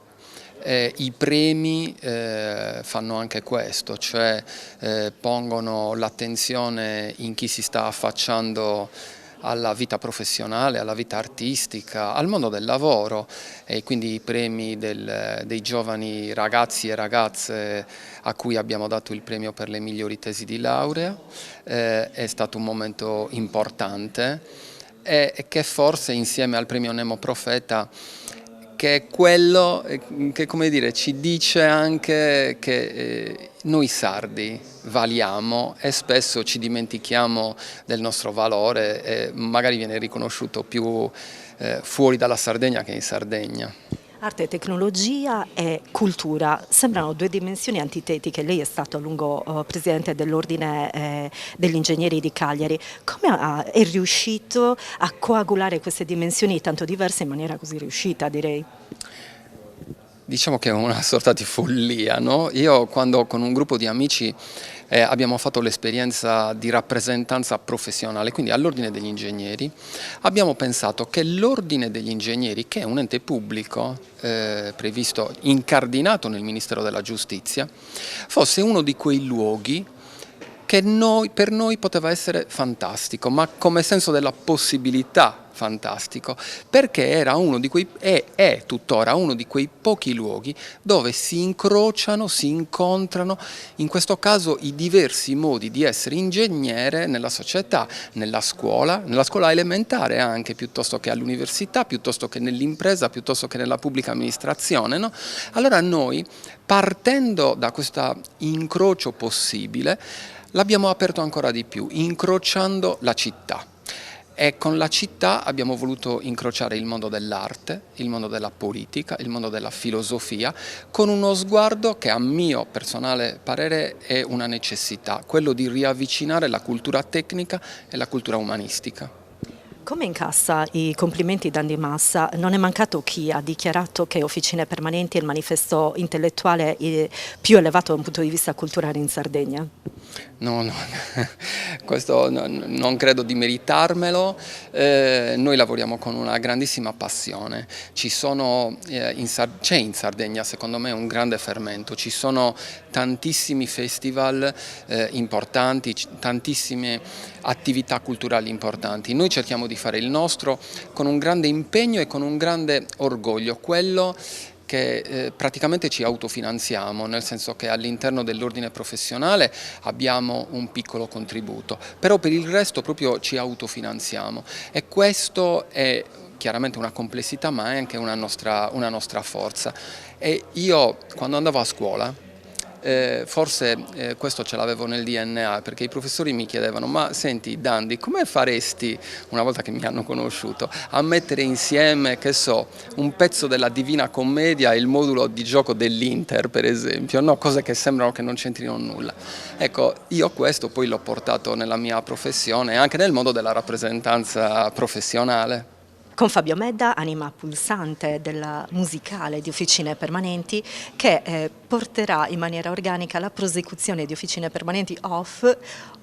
I premi fanno anche questo, cioè pongono l'attenzione in chi si sta affacciando alla vita professionale, alla vita artistica, al mondo del lavoro, e quindi i premi dei giovani ragazzi e ragazze a cui abbiamo dato il premio per le migliori tesi di laurea è stato un momento importante e che forse insieme al premio Nemo Profeta, che è quello che, come dire, ci dice anche che noi sardi valiamo e spesso ci dimentichiamo del nostro valore e magari viene riconosciuto più fuori dalla Sardegna che in Sardegna. Arte, tecnologia e cultura sembrano 2 dimensioni antitetiche. Lei è stato a lungo presidente dell'Ordine degli Ingegneri di Cagliari. Come è riuscito a coagulare queste dimensioni tanto diverse in maniera così riuscita, direi? Diciamo che è una sorta di follia, no? Io quando con un gruppo di amici abbiamo fatto l'esperienza di rappresentanza professionale, quindi all'Ordine degli Ingegneri, abbiamo pensato che l'Ordine degli Ingegneri, che è un ente pubblico previsto, incardinato nel Ministero della Giustizia, fosse uno di quei luoghi che per noi poteva essere fantastico, ma come senso della possibilità fantastico, perché era uno di quei, è tuttora uno di quei pochi luoghi dove si incrociano, si incontrano, in questo caso i diversi modi di essere ingegnere nella società, nella scuola elementare anche, piuttosto che all'università, piuttosto che nell'impresa, piuttosto che nella pubblica amministrazione, no? Allora noi, partendo da questo incrocio possibile, l'abbiamo aperto ancora di più, incrociando la città. E con la città abbiamo voluto incrociare il mondo dell'arte, il mondo della politica, il mondo della filosofia, con uno sguardo che a mio personale parere è una necessità, quello di riavvicinare la cultura tecnica e la cultura umanistica. Come incassa i complimenti d'Andy Massa? Non è mancato chi ha dichiarato che Officine Permanenti è il manifesto intellettuale più elevato da un punto di vista culturale in Sardegna? No, questo non credo di meritarmelo, noi lavoriamo con una grandissima passione, c'è in Sardegna secondo me un grande fermento, ci sono tantissimi festival importanti, tantissime attività culturali importanti, noi cerchiamo di fare il nostro con un grande impegno e con un grande orgoglio, quello che praticamente ci autofinanziamo, nel senso che all'interno dell'ordine professionale abbiamo un piccolo contributo, però per il resto proprio ci autofinanziamo e questo è chiaramente una complessità ma è anche una nostra forza. E io quando andavo a scuola, forse questo ce l'avevo nel DNA, perché i professori mi chiedevano: ma senti Dandi, come faresti, una volta che mi hanno conosciuto, a mettere insieme, che so, un pezzo della Divina Commedia e il modulo di gioco dell'Inter, per esempio, no? Cose che sembrano che non c'entrino nulla. Ecco, io questo poi l'ho portato nella mia professione e anche nel mondo della rappresentanza professionale. Con Fabio Medda, anima pulsante della musicale di Officine Permanenti, che porterà in maniera organica la prosecuzione di Officine Permanenti off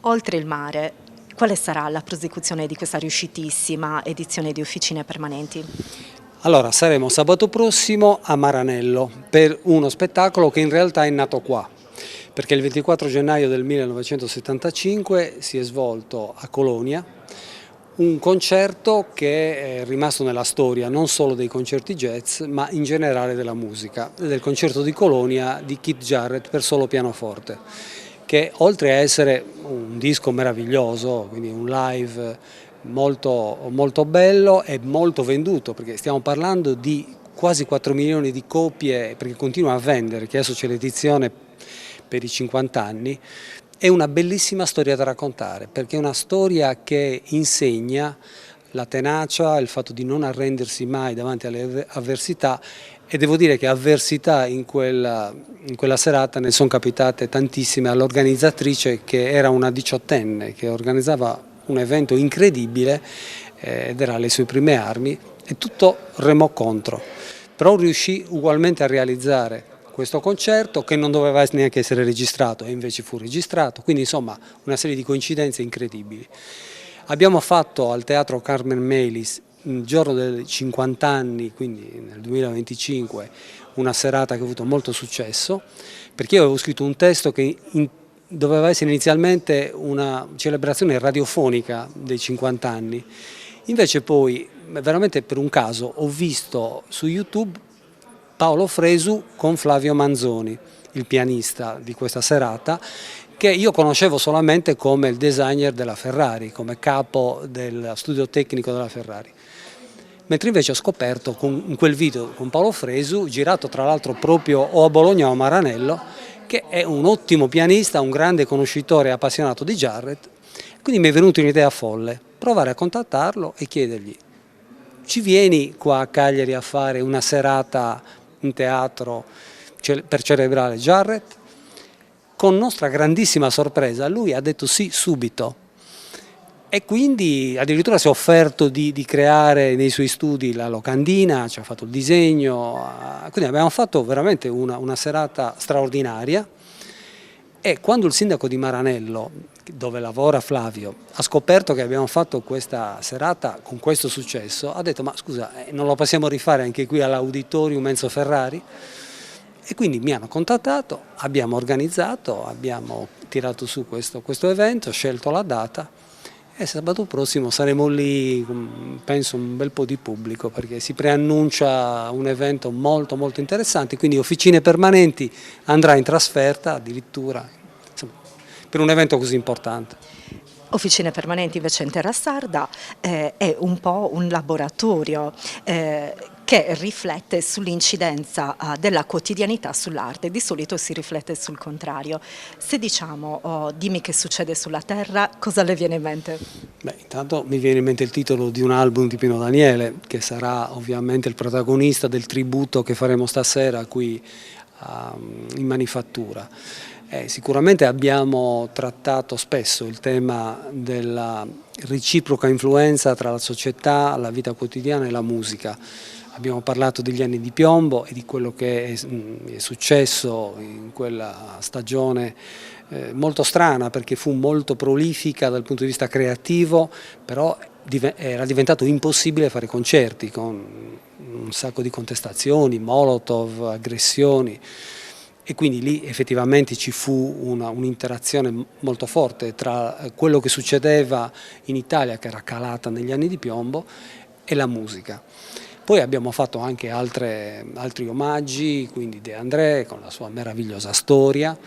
oltre il mare. Quale sarà la prosecuzione di questa riuscitissima edizione di Officine Permanenti? Allora, saremo sabato prossimo a Maranello per uno spettacolo che in realtà è nato qua, perché il 24 gennaio del 1975 si è svolto a Colonia un concerto che è rimasto nella storia non solo dei concerti jazz ma in generale della musica, del concerto di Colonia di Keith Jarrett per solo pianoforte, che oltre a essere un disco meraviglioso, quindi un live molto, molto bello e molto venduto, perché stiamo parlando di quasi 4 milioni di copie, perché continua a vendere, che adesso c'è l'edizione per i 50 anni, è una bellissima storia da raccontare, perché è una storia che insegna la tenacia, il fatto di non arrendersi mai davanti alle avversità, e devo dire che avversità in quella serata ne sono capitate tantissime all'organizzatrice, che era una 18enne, che organizzava un evento incredibile ed era alle sue prime armi, e tutto remò contro, però riuscì ugualmente a realizzare questo concerto che non doveva neanche essere registrato e invece fu registrato, quindi insomma una serie di coincidenze incredibili. Abbiamo fatto al Teatro Carmen Melis, il giorno dei 50 anni, quindi nel 2025, una serata che ha avuto molto successo, perché io avevo scritto un testo che doveva essere inizialmente una celebrazione radiofonica dei 50 anni, invece poi veramente per un caso ho visto su YouTube Paolo Fresu con Flavio Manzoni, il pianista di questa serata, che io conoscevo solamente come il designer della Ferrari, come capo del studio tecnico della Ferrari. Mentre invece ho scoperto in quel video con Paolo Fresu, girato tra l'altro proprio o a Bologna o a Maranello, che è un ottimo pianista, un grande conoscitore e appassionato di Jarrett, quindi mi è venuta un'idea folle, provare a contattarlo e chiedergli: ci vieni qua a Cagliari a fare una serata in teatro per celebrare Jarrett? Con nostra grandissima sorpresa lui ha detto sì subito, e quindi addirittura si è offerto di creare nei suoi studi la locandina, ci ha fatto il disegno, quindi abbiamo fatto veramente una serata straordinaria. E quando il sindaco di Maranello, dove lavora Flavio, ha scoperto che abbiamo fatto questa serata con questo successo, ha detto: ma scusa, non lo possiamo rifare anche qui all'Auditorium Enzo Ferrari? E quindi mi hanno contattato, abbiamo organizzato, abbiamo tirato su questo evento, scelto la data, e sabato prossimo saremo lì, penso un bel po' di pubblico, perché si preannuncia un evento molto molto interessante, quindi Officine Permanenti andrà in trasferta addirittura, insomma, per un evento così importante. Officine Permanenti invece in Terra Sarda è un po' un laboratorio che riflette sull'incidenza della quotidianità sull'arte. Di solito si riflette sul contrario. Se diciamo dimmi che succede sulla Terra, cosa le viene in mente? Beh, intanto mi viene in mente il titolo di un album di Pino Daniele, che sarà ovviamente il protagonista del tributo che faremo stasera qui in Manifattura. Sicuramente abbiamo trattato spesso il tema della reciproca influenza tra la società, la vita quotidiana e la musica. Abbiamo parlato degli anni di piombo e di quello che è successo in quella stagione molto strana, perché fu molto prolifica dal punto di vista creativo, però era diventato impossibile fare concerti con un sacco di contestazioni, molotov, aggressioni. E quindi lì effettivamente ci fu un'interazione molto forte tra quello che succedeva in Italia, che era calata negli anni di piombo, e la musica. Poi abbiamo fatto anche altri omaggi, quindi De André con la sua meravigliosa storia,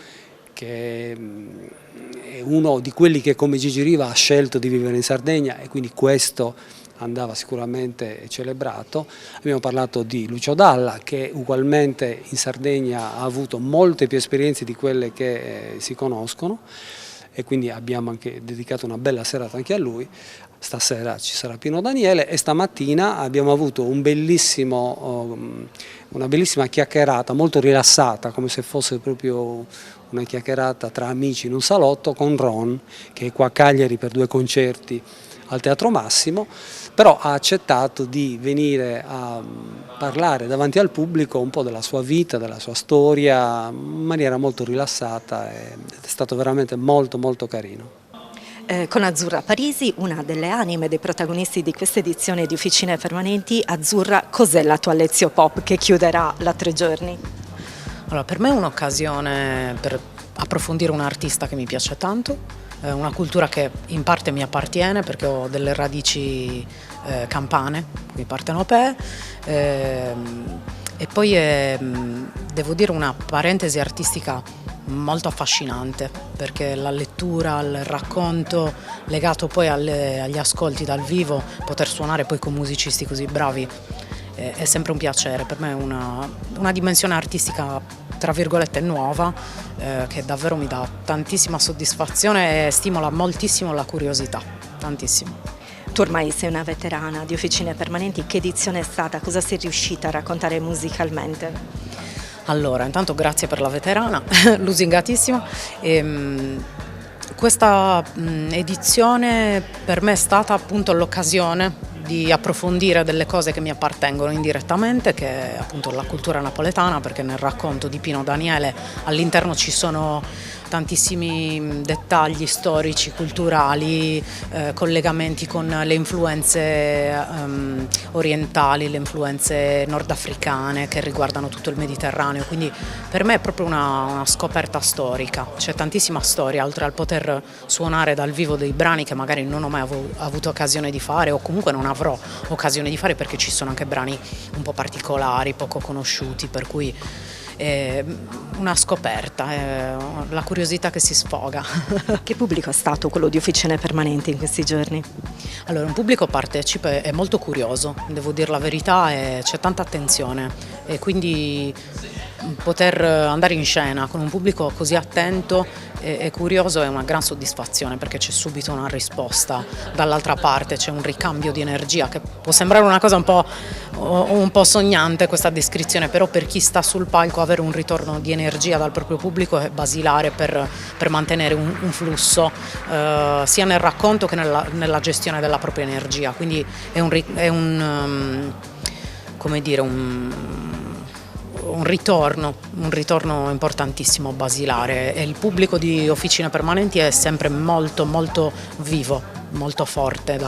che è uno di quelli che come Gigi Riva ha scelto di vivere in Sardegna, e quindi questo andava sicuramente celebrato. Abbiamo parlato di Lucio Dalla, che ugualmente in Sardegna ha avuto molte più esperienze di quelle che si conoscono, e quindi abbiamo anche dedicato una bella serata anche a lui. Stasera ci sarà Pino Daniele, e stamattina abbiamo avuto una bellissima chiacchierata molto rilassata, come se fosse proprio una chiacchierata tra amici in un salotto, con Ron, che è qua a Cagliari per 2 concerti al Teatro Massimo, però ha accettato di venire a parlare davanti al pubblico un po' della sua vita, della sua storia, in maniera molto rilassata, ed è stato veramente molto molto carino. Con Azzurra Parisi, una delle anime dei protagonisti di questa edizione di Officine Permanenti. Azzurra, cos'è la tua lezione pop che chiuderà la 3 giorni? Allora, per me è un'occasione per approfondire un artista che mi piace tanto, una cultura che in parte mi appartiene perché ho delle radici campane, quindi partenopee, e poi è, devo dire, una parentesi artistica molto affascinante, perché la lettura, il racconto legato poi agli ascolti dal vivo, poter suonare poi con musicisti così bravi è sempre un piacere. Per me è una dimensione artistica tra virgolette nuova, che davvero mi dà tantissima soddisfazione e stimola moltissimo la curiosità, tantissimo. Tu ormai sei una veterana di Officine Permanenti, che edizione è stata? Cosa sei riuscita a raccontare musicalmente? Allora, intanto grazie per la veterana, lusingatissima. Questa edizione per me è stata appunto l'occasione di approfondire delle cose che mi appartengono indirettamente, che è appunto la cultura napoletana, perché nel racconto di Pino Daniele all'interno ci sono tantissimi dettagli storici, culturali, collegamenti con le influenze orientali, le influenze nordafricane che riguardano tutto il Mediterraneo, quindi per me è proprio una scoperta storica, c'è tantissima storia, oltre al poter suonare dal vivo dei brani che magari non ho mai avuto occasione di fare o comunque non avrò occasione di fare, perché ci sono anche brani un po' particolari, poco conosciuti, per cui una scoperta, la curiosità che si sfoga. Che pubblico è stato quello di Officine Permanenti in questi giorni? Allora, un pubblico partecipe, è molto curioso, devo dire la verità, c'è tanta attenzione e quindi poter andare in scena con un pubblico così attento e curioso è una gran soddisfazione, perché c'è subito una risposta dall'altra parte, c'è un ricambio di energia che può sembrare una cosa un po' sognante questa descrizione, però per chi sta sul palco avere un ritorno di energia dal proprio pubblico è basilare per mantenere un flusso sia nel racconto che nella gestione della propria energia, quindi è un ritorno importantissimo, basilare, e il pubblico di Officine Permanenti è sempre molto molto vivo, molto forte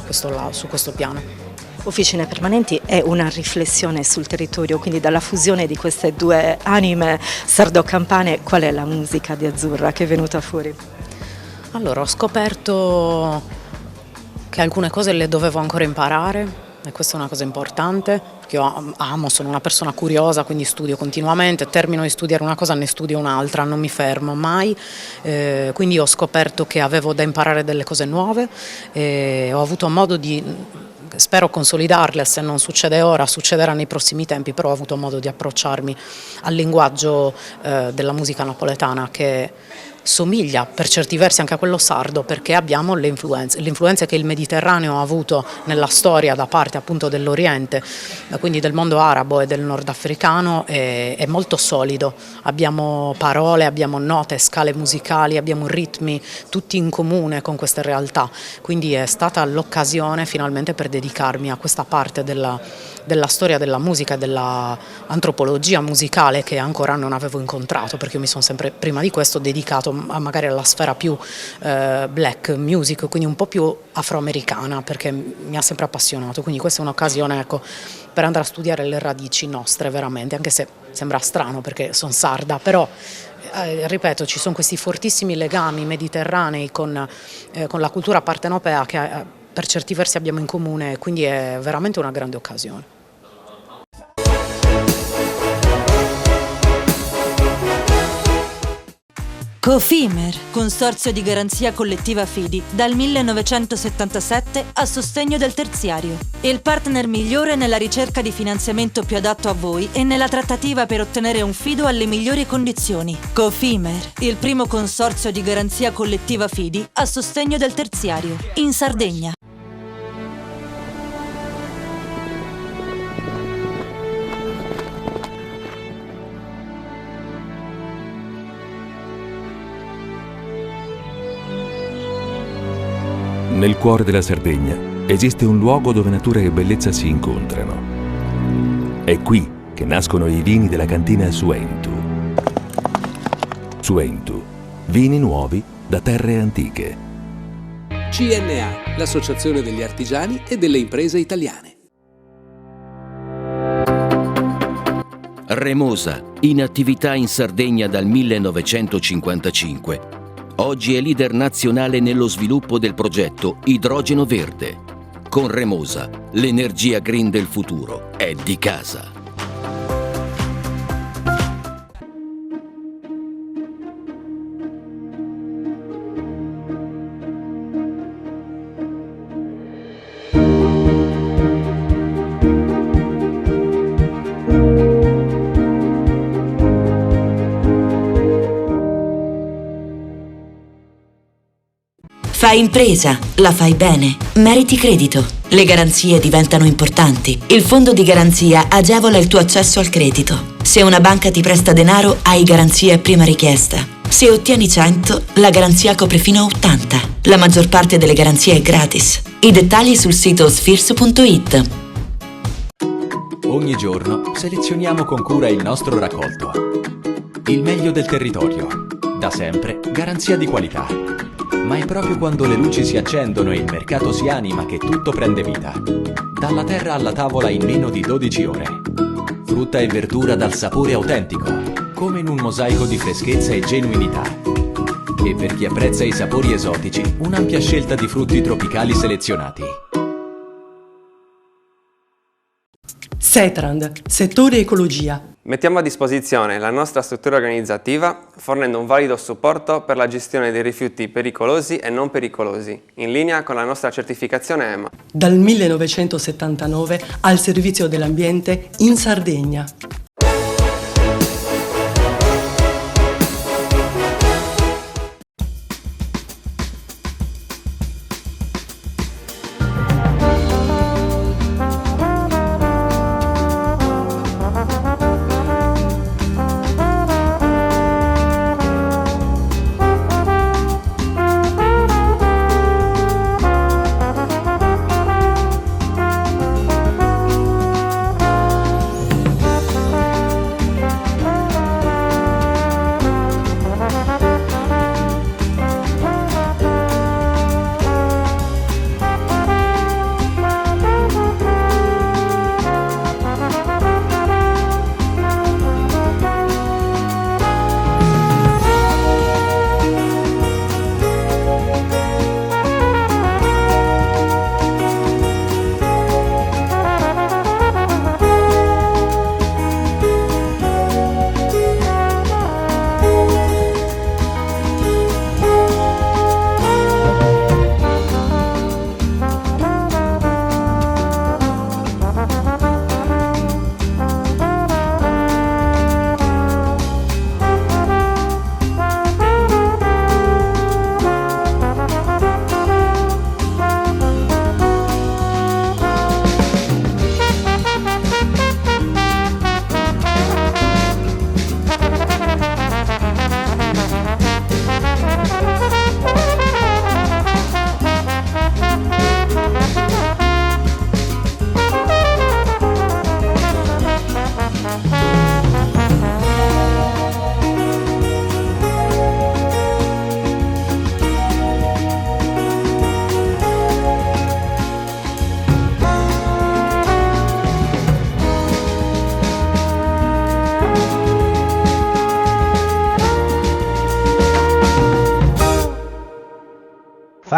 su questo piano. Officine Permanenti è una riflessione sul territorio, quindi dalla fusione di queste due anime sardo-campane, qual è la musica di Azzurra che è venuta fuori? Allora, ho scoperto che alcune cose le dovevo ancora imparare, e questa è una cosa importante, perché io sono una persona curiosa, quindi studio continuamente, termino di studiare una cosa, ne studio un'altra, non mi fermo mai, quindi ho scoperto che avevo da imparare delle cose nuove, ho avuto modo di, spero, consolidarle, se non succede ora succederà nei prossimi tempi, però ho avuto modo di approcciarmi al linguaggio della musica napoletana, che somiglia per certi versi anche a quello sardo, perché abbiamo le influenze che il Mediterraneo ha avuto nella storia da parte appunto dell'Oriente, quindi del mondo arabo e del nordafricano, è molto solido, abbiamo parole, abbiamo note, scale musicali, abbiamo ritmi tutti in comune con queste realtà, quindi è stata l'occasione finalmente per dedicarmi a questa parte della storia della musica e dell'antropologia musicale che ancora non avevo incontrato, perché io mi sono sempre prima di questo dedicato magari alla sfera più black music, quindi un po' più afroamericana, perché mi ha sempre appassionato, quindi questa è un'occasione, ecco, per andare a studiare le radici nostre veramente, anche se sembra strano perché sono sarda, però ripeto, ci sono questi fortissimi legami mediterranei con la cultura partenopea che per certi versi abbiamo in comune, quindi è veramente una grande occasione. Cofimer, consorzio di garanzia collettiva Fidi, dal 1977 a sostegno del terziario. Il partner migliore nella ricerca di finanziamento più adatto a voi e nella trattativa per ottenere un fido alle migliori condizioni. Cofimer, il primo consorzio di garanzia collettiva Fidi a sostegno del terziario, in Sardegna. Nel cuore della Sardegna esiste un luogo dove natura e bellezza si incontrano. È qui che nascono i vini della cantina Suentu. Suentu, vini nuovi da terre antiche. CNA, l'Associazione degli Artigiani e delle Imprese Italiane. Remosa, in attività in Sardegna dal 1955. Oggi è leader nazionale nello sviluppo del progetto Idrogeno Verde. Con Remosa, l'energia green del futuro è di casa. Fai impresa, la fai bene, meriti credito. Le garanzie diventano importanti. Il fondo di garanzia agevola il tuo accesso al credito. Se una banca ti presta denaro, hai garanzia a prima richiesta. Se ottieni 100, la garanzia copre fino a 80. La maggior parte delle garanzie è gratis. I dettagli sul sito sfirso.it. Ogni giorno selezioniamo con cura il nostro raccolto. Il meglio del territorio. Da sempre, garanzia di qualità. Ma è proprio quando le luci si accendono e il mercato si anima che tutto prende vita. Dalla terra alla tavola in meno di 12 ore. Frutta e verdura dal sapore autentico, come in un mosaico di freschezza e genuinità. E per chi apprezza i sapori esotici, un'ampia scelta di frutti tropicali selezionati. Setrand, settore ecologia. Mettiamo a disposizione la nostra struttura organizzativa fornendo un valido supporto per la gestione dei rifiuti pericolosi e non pericolosi, in linea con la nostra certificazione EMA. Dal 1979 al servizio dell'ambiente in Sardegna.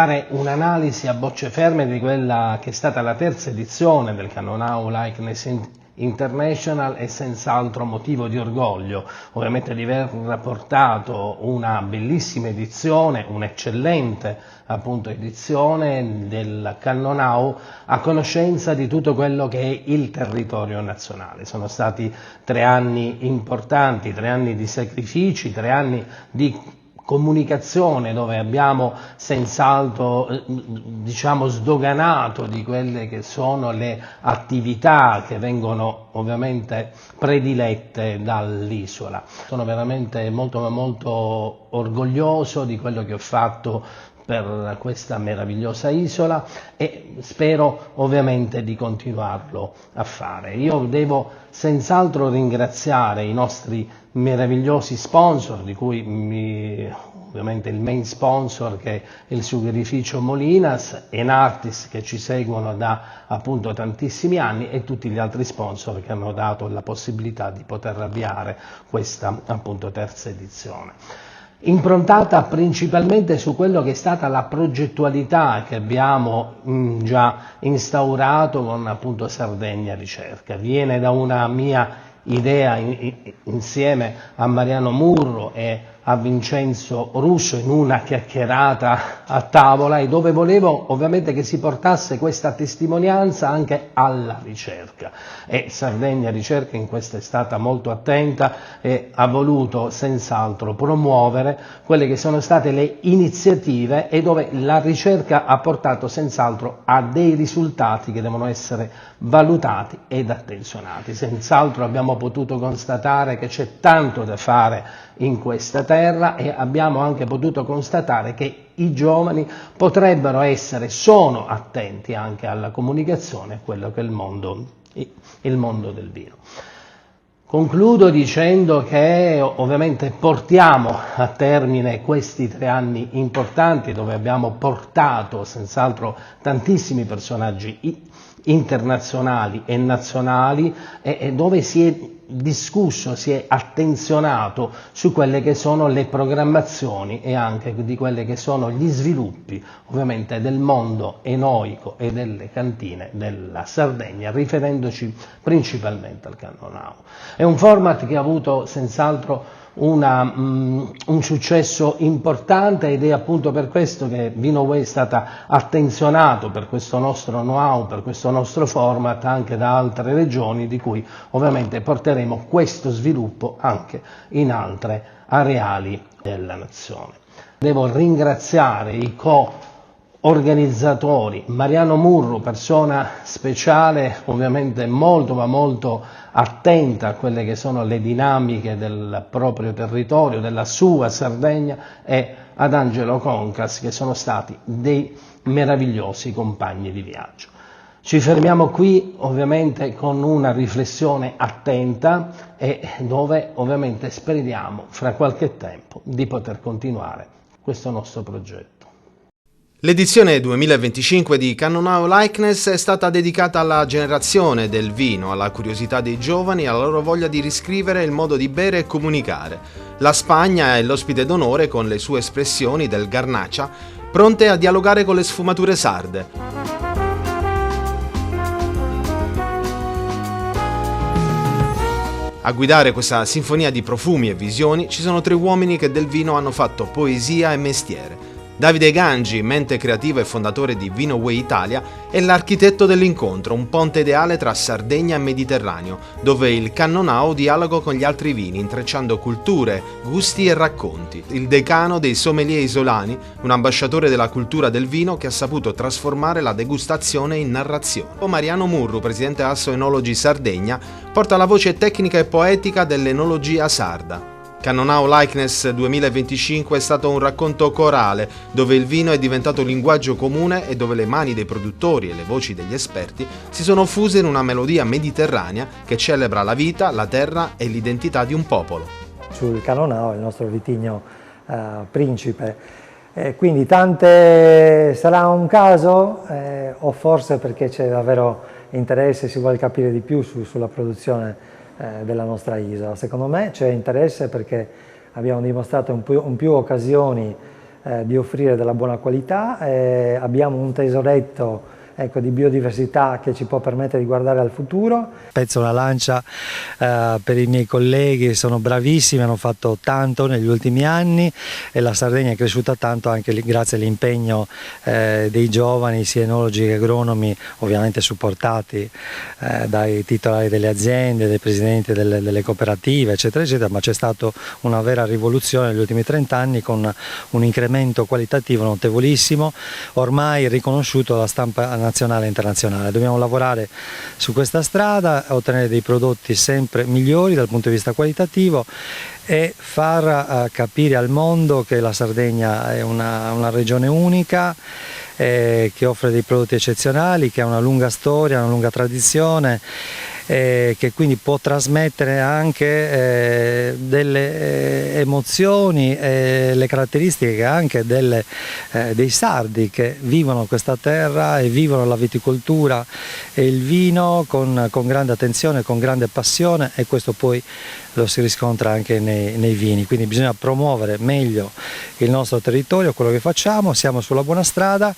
fare un'analisi a bocce ferme di quella che è stata la terza edizione del Cannonau Likeness International è senz'altro motivo di orgoglio, ovviamente di aver portato una bellissima edizione, un'eccellente appunto edizione del Cannonau a conoscenza di tutto quello che è il territorio nazionale. Sono stati 3 anni importanti, 3 anni di sacrifici, 3 anni di comunicazione dove abbiamo senz'altro diciamo sdoganato di quelle che sono le attività che vengono ovviamente predilette dall'isola. Sono veramente molto orgoglioso di quello che ho fatto per questa meravigliosa isola e spero ovviamente di continuarlo a fare. Io devo senz'altro ringraziare i nostri meravigliosi sponsor, di cui ovviamente il main sponsor che è il sugherificio Molinas, Enartis che ci seguono da appunto tantissimi anni e tutti gli altri sponsor che hanno dato la possibilità di poter avviare questa appunto terza edizione. Improntata principalmente su quello che è stata la progettualità che abbiamo già instaurato con appunto Sardegna Ricerca. Viene da una mia idea insieme a Mariano Murro e a Vincenzo Russo in una chiacchierata a tavola, e dove volevo ovviamente che si portasse questa testimonianza anche alla ricerca, e Sardegna Ricerca in questo è stata molto attenta e ha voluto senz'altro promuovere quelle che sono state le iniziative, e dove la ricerca ha portato senz'altro a dei risultati che devono essere valutati ed attenzionati. Senz'altro abbiamo potuto constatare che c'è tanto da fare in questa terra, e abbiamo anche potuto constatare che i giovani potrebbero essere, sono attenti anche alla comunicazione, a quello che è il mondo del vino. Concludo dicendo che ovviamente portiamo a termine questi 3 anni importanti, dove abbiamo portato senz'altro tantissimi personaggi internazionali e nazionali, e dove si è discusso, si è attenzionato su quelle che sono le programmazioni e anche di quelli che sono gli sviluppi ovviamente del mondo enoico e delle cantine della Sardegna, riferendoci principalmente al Cannonau. È un format che ha avuto senz'altro un successo importante, ed è appunto per questo che VinoWay è stata attenzionato per questo nostro know-how, per questo nostro format anche da altre regioni, di cui ovviamente porteremo questo sviluppo anche in altre areali della nazione. Devo ringraziare i organizzatori, Mariano Murru, persona speciale, ovviamente molto ma molto attenta a quelle che sono le dinamiche del proprio territorio, della sua Sardegna, e ad Angelo Concas, che sono stati dei meravigliosi compagni di viaggio. Ci fermiamo qui ovviamente con una riflessione attenta, e dove ovviamente speriamo fra qualche tempo di poter continuare questo nostro progetto. L'edizione 2025 di Cannonau Likeness è stata dedicata alla generazione del vino, alla curiosità dei giovani e alla loro voglia di riscrivere il modo di bere e comunicare. La Spagna è l'ospite d'onore con le sue espressioni del Garnacha, pronte a dialogare con le sfumature sarde. A guidare questa sinfonia di profumi e visioni ci sono 3 uomini che del vino hanno fatto poesia e mestiere. Davide Gangi, mente creativo e fondatore di VinoWay Italia, è l'architetto dell'incontro, un ponte ideale tra Sardegna e Mediterraneo, dove il Cannonau dialoga con gli altri vini, intrecciando culture, gusti e racconti. Il decano dei sommelier isolani, un ambasciatore della cultura del vino che ha saputo trasformare la degustazione in narrazione. Mariano Murru, presidente Asso Enologi Sardegna, porta la voce tecnica e poetica dell'enologia sarda. Cannonau Likeness 2025 è stato un racconto corale, dove il vino è diventato linguaggio comune e dove le mani dei produttori e le voci degli esperti si sono fuse in una melodia mediterranea che celebra la vita, la terra e l'identità di un popolo. Sul Cannonau, il nostro vitigno principe. Quindi sarà un caso o forse perché c'è davvero interesse, si vuole capire di più sulla produzione della nostra isola. Secondo me c'è interesse perché abbiamo dimostrato in più occasioni di offrire della buona qualità, abbiamo un tesoretto di biodiversità che ci può permettere di guardare al futuro. Spezzo una lancia per i miei colleghi, sono bravissimi, hanno fatto tanto negli ultimi anni e la Sardegna è cresciuta tanto anche grazie all'impegno dei giovani, sia enologi che agronomi, ovviamente supportati dai titolari delle aziende, dai presidenti delle cooperative, eccetera, eccetera, ma c'è stata una vera rivoluzione negli ultimi 30 anni con un incremento qualitativo notevolissimo, ormai riconosciuto dalla stampa nazionale e internazionale. Dobbiamo lavorare su questa strada, ottenere dei prodotti sempre migliori dal punto di vista qualitativo e far capire al mondo che la Sardegna è una regione unica, che offre dei prodotti eccezionali, che ha una lunga storia, una lunga tradizione, che quindi può trasmettere anche delle emozioni e le caratteristiche anche dei sardi che vivono questa terra e vivono la viticoltura e il vino con grande attenzione, con grande passione, e questo poi lo si riscontra anche nei vini. Quindi bisogna promuovere meglio il nostro territorio, quello che facciamo, siamo sulla buona strada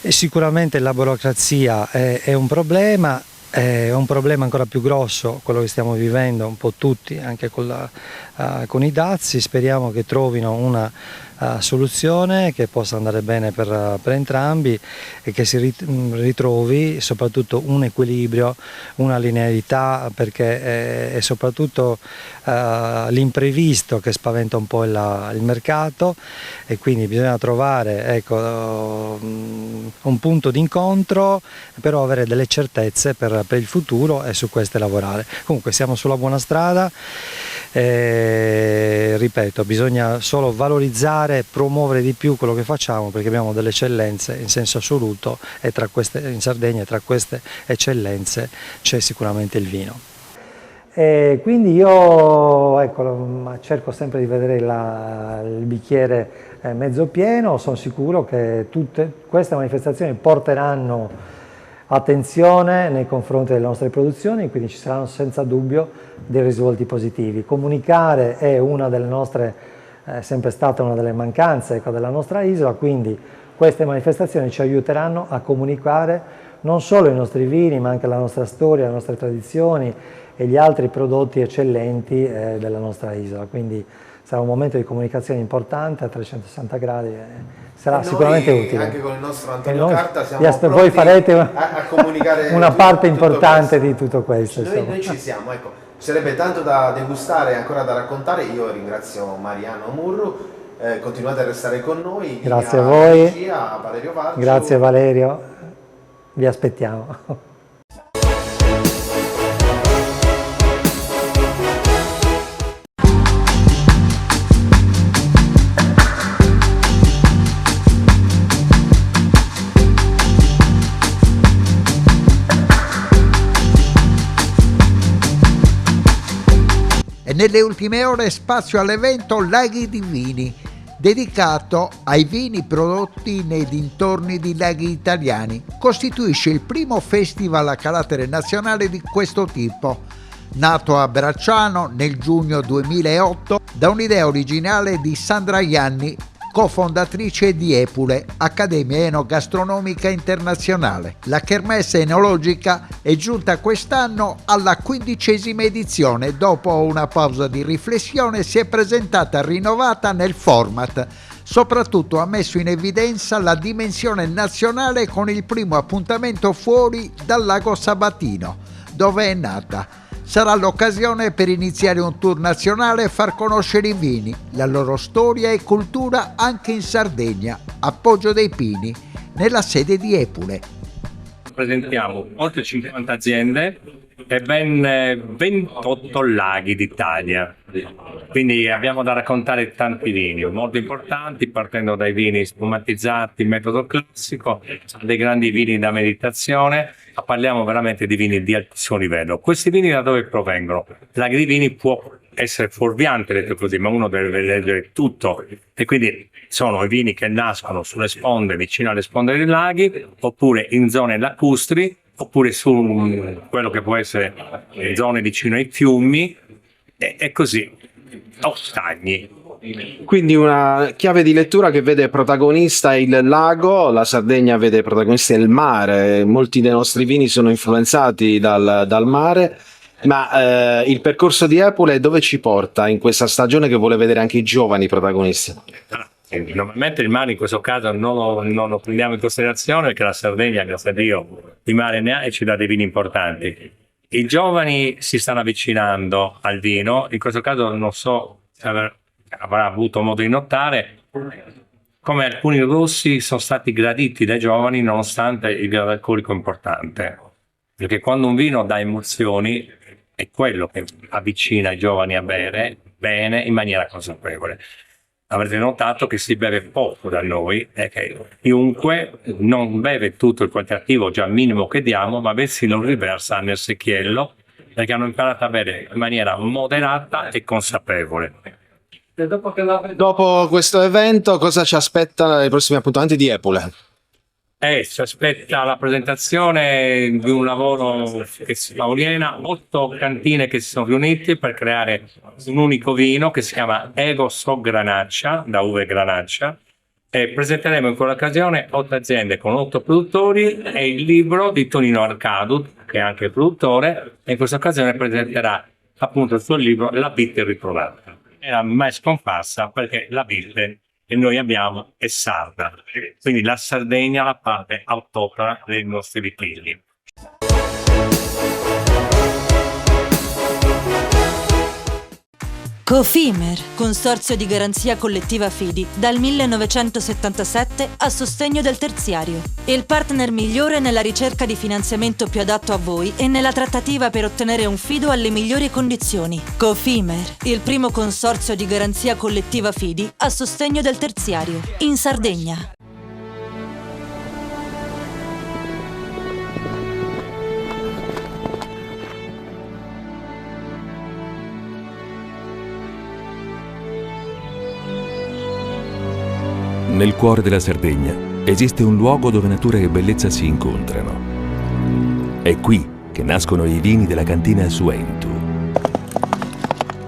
e sicuramente la burocrazia è un problema. È un problema ancora più grosso quello che stiamo vivendo un po' tutti, anche con i dazi. Speriamo che trovino una soluzione che possa andare bene per entrambi e che si ritrovi soprattutto un equilibrio, una linearità, perché è soprattutto l'imprevisto che spaventa un po' il mercato, e quindi bisogna trovare, ecco, un punto d'incontro, però avere delle certezze per il futuro e su queste lavorare. Comunque siamo sulla buona strada. Ripeto, bisogna solo valorizzare, promuovere di più quello che facciamo, perché abbiamo delle eccellenze in senso assoluto, e in Sardegna tra queste eccellenze c'è sicuramente il vino. Quindi io, ecco, cerco sempre di vedere il bicchiere mezzo pieno. Sono sicuro che tutte queste manifestazioni porteranno attenzione nei confronti delle nostre produzioni, quindi ci saranno senza dubbio dei risvolti positivi. Comunicare è una delle nostre, sempre stata una delle mancanze, ecco, della nostra isola, quindi queste manifestazioni ci aiuteranno a comunicare non solo i nostri vini, ma anche la nostra storia, le nostre tradizioni e gli altri prodotti eccellenti della nostra isola. Quindi sarà un momento di comunicazione importante a 360 gradi, sarà sicuramente utile. Anche con il nostro Antonio Carta siamo pronti voi farete a comunicare una parte importante di tutto questo. Noi ci siamo, ecco. Sarebbe tanto da degustare e ancora da raccontare. Io ringrazio Mariano Murru, continuate a restare con noi. Grazie a voi, regia, Valerio Vargio. Grazie Valerio, vi aspettiamo. E nelle ultime ore spazio all'evento Laghi di Vini, dedicato ai vini prodotti nei dintorni di laghi italiani. Costituisce il primo festival a carattere nazionale di questo tipo, nato a Bracciano nel giugno 2008 da un'idea originale di Sandra Ianni, cofondatrice di Epule, Accademia Enogastronomica Internazionale. La kermesse enologica è giunta quest'anno alla 15ª edizione. Dopo una pausa di riflessione si è presentata rinnovata nel format. Soprattutto ha messo in evidenza la dimensione nazionale con il primo appuntamento fuori dal lago Sabatino, dove è nata. Sarà l'occasione per iniziare un tour nazionale e far conoscere i vini, la loro storia e cultura anche in Sardegna, a Poggio dei Pini, nella sede di Epule. Presentiamo oltre 50 aziende e ben 28 laghi d'Italia, quindi abbiamo da raccontare tanti vini molto importanti, partendo dai vini spumatizzati, metodo classico, dei grandi vini da meditazione. Parliamo veramente di vini di altissimo livello. Questi vini da dove provengono? Laghi di vini può essere fuorviante detto così, ma uno deve leggere tutto, e quindi sono i vini che nascono sulle sponde, vicino alle sponde dei laghi, oppure in zone lacustri, oppure su quello che può essere zone vicino ai fiumi, e così, o stagni. Quindi una chiave di lettura che vede protagonista il lago, la Sardegna vede protagonista il mare. Molti dei nostri vini sono influenzati dal mare, ma il percorso di Epule dove ci porta in questa stagione che vuole vedere anche i giovani protagonisti? Normalmente il mare in questo caso non lo prendiamo in considerazione, perché la Sardegna, grazie a Dio, di mare ne ha e ci dà dei vini importanti. I giovani si stanno avvicinando al vino, in questo caso non so se avrà avuto modo di notare come alcuni rossi sono stati graditi dai giovani nonostante il grado alcolico importante, perché quando un vino dà emozioni è quello che avvicina i giovani a bere bene in maniera consapevole. Avrete notato che si beve poco da noi e che chiunque non beve tutto il quantitativo già minimo che diamo, ma bensì lo riversa nel secchiello, perché hanno imparato a bere in maniera moderata e consapevole. Dopo questo evento cosa ci aspetta nei prossimi appuntamenti di Epule? Ci aspetta la presentazione di un lavoro che si fa a Oliena, 8 cantine che si sono riunite per creare un unico vino che si chiama Ego So Granaccia, da uve Granaccia, e presenteremo in quell'occasione 8 aziende con 8 produttori e il libro di Tonino Arcadu, che è anche il produttore, e in questa occasione presenterà appunto il suo libro La Bitte ritrovata. Era mai scomparsa perché la Bitte che noi abbiamo è sarda, quindi la Sardegna è la parte autoctona dei nostri vitigni. Cofimer, consorzio di garanzia collettiva Fidi, dal 1977 a sostegno del terziario. Il partner migliore nella ricerca di finanziamento più adatto a voi e nella trattativa per ottenere un fido alle migliori condizioni. Cofimer, il primo consorzio di garanzia collettiva Fidi a sostegno del terziario, in Sardegna. Nel cuore della Sardegna esiste un luogo dove natura e bellezza si incontrano. È qui che nascono i vini della cantina Suentu.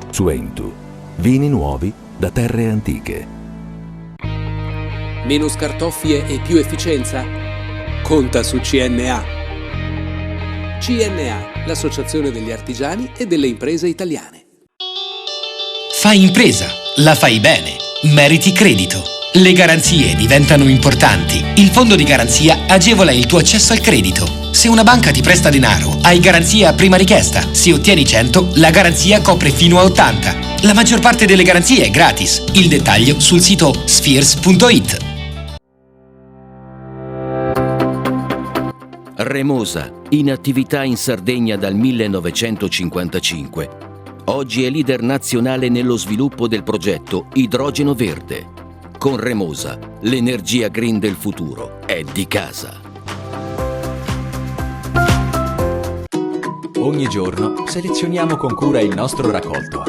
Suentu, vini nuovi da terre antiche. Meno scartoffie e più efficienza? Conta su CNA. CNA, l'associazione degli artigiani e delle imprese italiane. Fai impresa, la fai bene, meriti credito. Le garanzie diventano importanti. Il fondo di garanzia agevola il tuo accesso al credito. Se una banca ti presta denaro, hai garanzia a prima richiesta. Se ottieni 100, la garanzia copre fino a 80. La maggior parte delle garanzie è gratis. Il dettaglio sul sito spheres.it. Remosa, in attività in Sardegna dal 1955. Oggi è leader nazionale nello sviluppo del progetto Idrogeno Verde. Con Remosa, l'energia green del futuro è di casa. Ogni giorno selezioniamo con cura il nostro raccolto.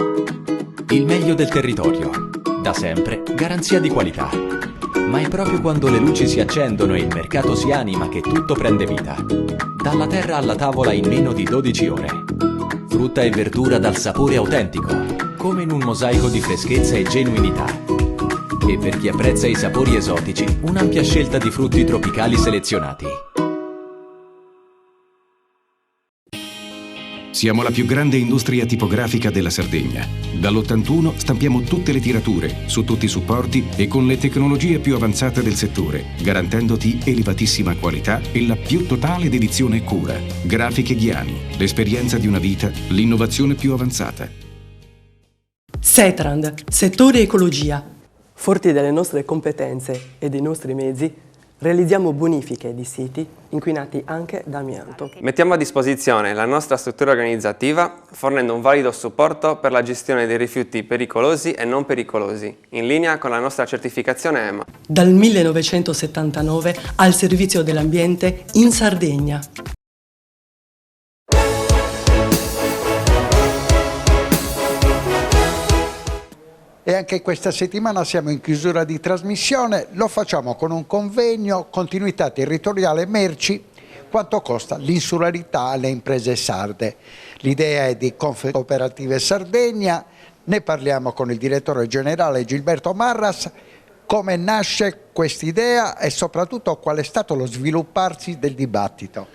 Il meglio del territorio. Da sempre, garanzia di qualità. Ma è proprio quando le luci si accendono e il mercato si anima che tutto prende vita. Dalla terra alla tavola in meno di 12 ore. Frutta e verdura dal sapore autentico, come in un mosaico di freschezza e genuinità. E per chi apprezza i sapori esotici, un'ampia scelta di frutti tropicali selezionati. Siamo la più grande industria tipografica della Sardegna. Dall'81 stampiamo tutte le tirature, su tutti i supporti e con le tecnologie più avanzate del settore, garantendoti elevatissima qualità e la più totale dedizione e cura. Grafiche Ghiani, l'esperienza di una vita, l'innovazione più avanzata. Setrand, settore ecologia. Forti delle nostre competenze e dei nostri mezzi, realizziamo bonifiche di siti inquinati anche da amianto. Mettiamo a disposizione la nostra struttura organizzativa fornendo un valido supporto per la gestione dei rifiuti pericolosi e non pericolosi, in linea con la nostra certificazione EMA. Dal 1979 al servizio dell'ambiente in Sardegna. E anche questa settimana siamo in chiusura di trasmissione, lo facciamo con un convegno Continuità territoriale merci, quanto costa l'insularità alle imprese sarde. L'idea è di Confcooperative Sardegna, ne parliamo con il direttore generale Gilberto Marras, come nasce quest'idea e soprattutto qual è stato lo svilupparsi del dibattito.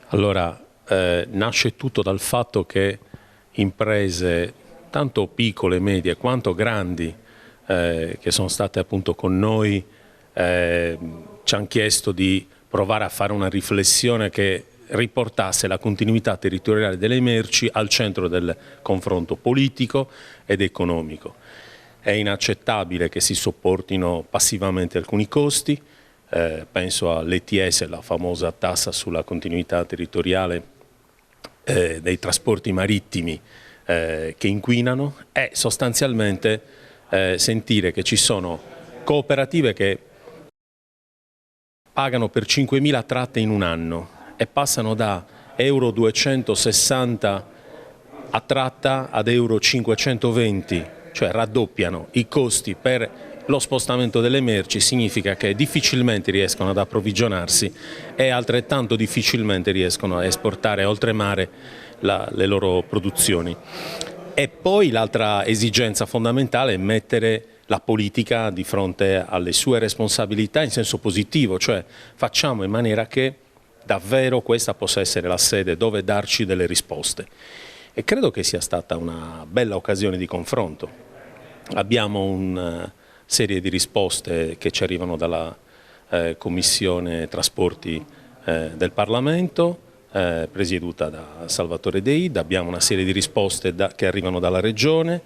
Allora, nasce tutto dal fatto che imprese tanto piccole, medie quanto grandi che sono state appunto con noi ci hanno chiesto di provare a fare una riflessione che riportasse la continuità territoriale delle merci al centro del confronto politico ed economico. È inaccettabile che si sopportino passivamente alcuni costi, penso all'ETS, la famosa tassa sulla continuità territoriale dei trasporti marittimi che inquinano, e sostanzialmente sentire che ci sono cooperative che pagano per 5.000 tratte in un anno e passano da euro 260 a tratta ad euro 520, cioè raddoppiano i costi per lo spostamento delle merci, significa che difficilmente riescono ad approvvigionarsi e altrettanto difficilmente riescono a esportare oltremare le loro produzioni. E poi l'altra esigenza fondamentale è mettere la politica di fronte alle sue responsabilità in senso positivo, cioè facciamo in maniera che davvero questa possa essere la sede dove darci delle risposte. E credo che sia stata una bella occasione di confronto. Abbiamo una serie di risposte che ci arrivano dalla Commissione Trasporti del Parlamento, presieduta da Salvatore De Ida. Abbiamo una serie di risposte che arrivano dalla Regione,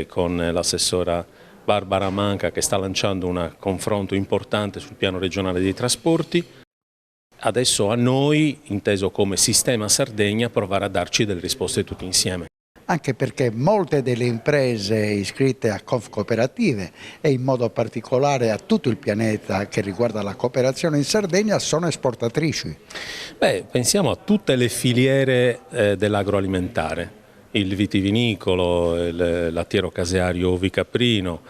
con l'assessora Barbara Manca che sta lanciando un confronto importante sul piano regionale dei trasporti. Adesso a noi, inteso come Sistema Sardegna, provare a darci delle risposte tutti insieme. Anche perché molte delle imprese iscritte a Confcooperative e in modo particolare a tutto il pianeta che riguarda la cooperazione in Sardegna sono esportatrici. Beh, pensiamo a tutte le filiere dell'agroalimentare, il vitivinicolo, il lattiero caseario ovicaprino,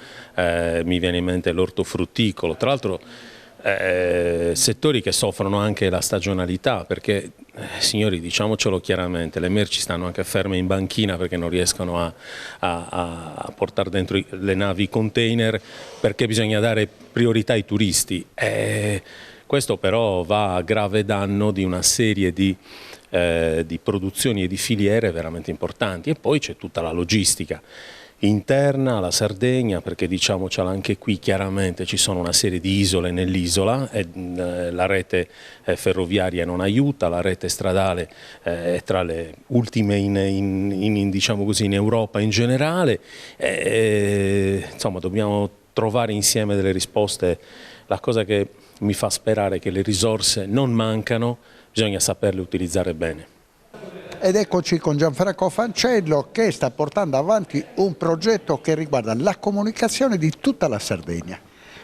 mi viene in mente l'ortofrutticolo, tra l'altro settori che soffrono anche la stagionalità, perché signori, diciamocelo chiaramente, le merci stanno anche ferme in banchina perché non riescono a portare dentro le navi container, perché bisogna dare priorità ai turisti. Questo però va a grave danno di una serie di produzioni e di filiere veramente importanti. E poi c'è tutta la logistica interna alla Sardegna, perché diciamocelo anche qui chiaramente, ci sono una serie di isole nell'isola e la rete ferroviaria non aiuta, la rete stradale è tra le ultime diciamo così, in Europa in generale, insomma dobbiamo trovare insieme delle risposte. La cosa che mi fa sperare è che le risorse non mancano, bisogna saperle utilizzare bene. Ed eccoci con Gianfranco Fancello che sta portando avanti un progetto che riguarda la comunicazione di tutta la Sardegna,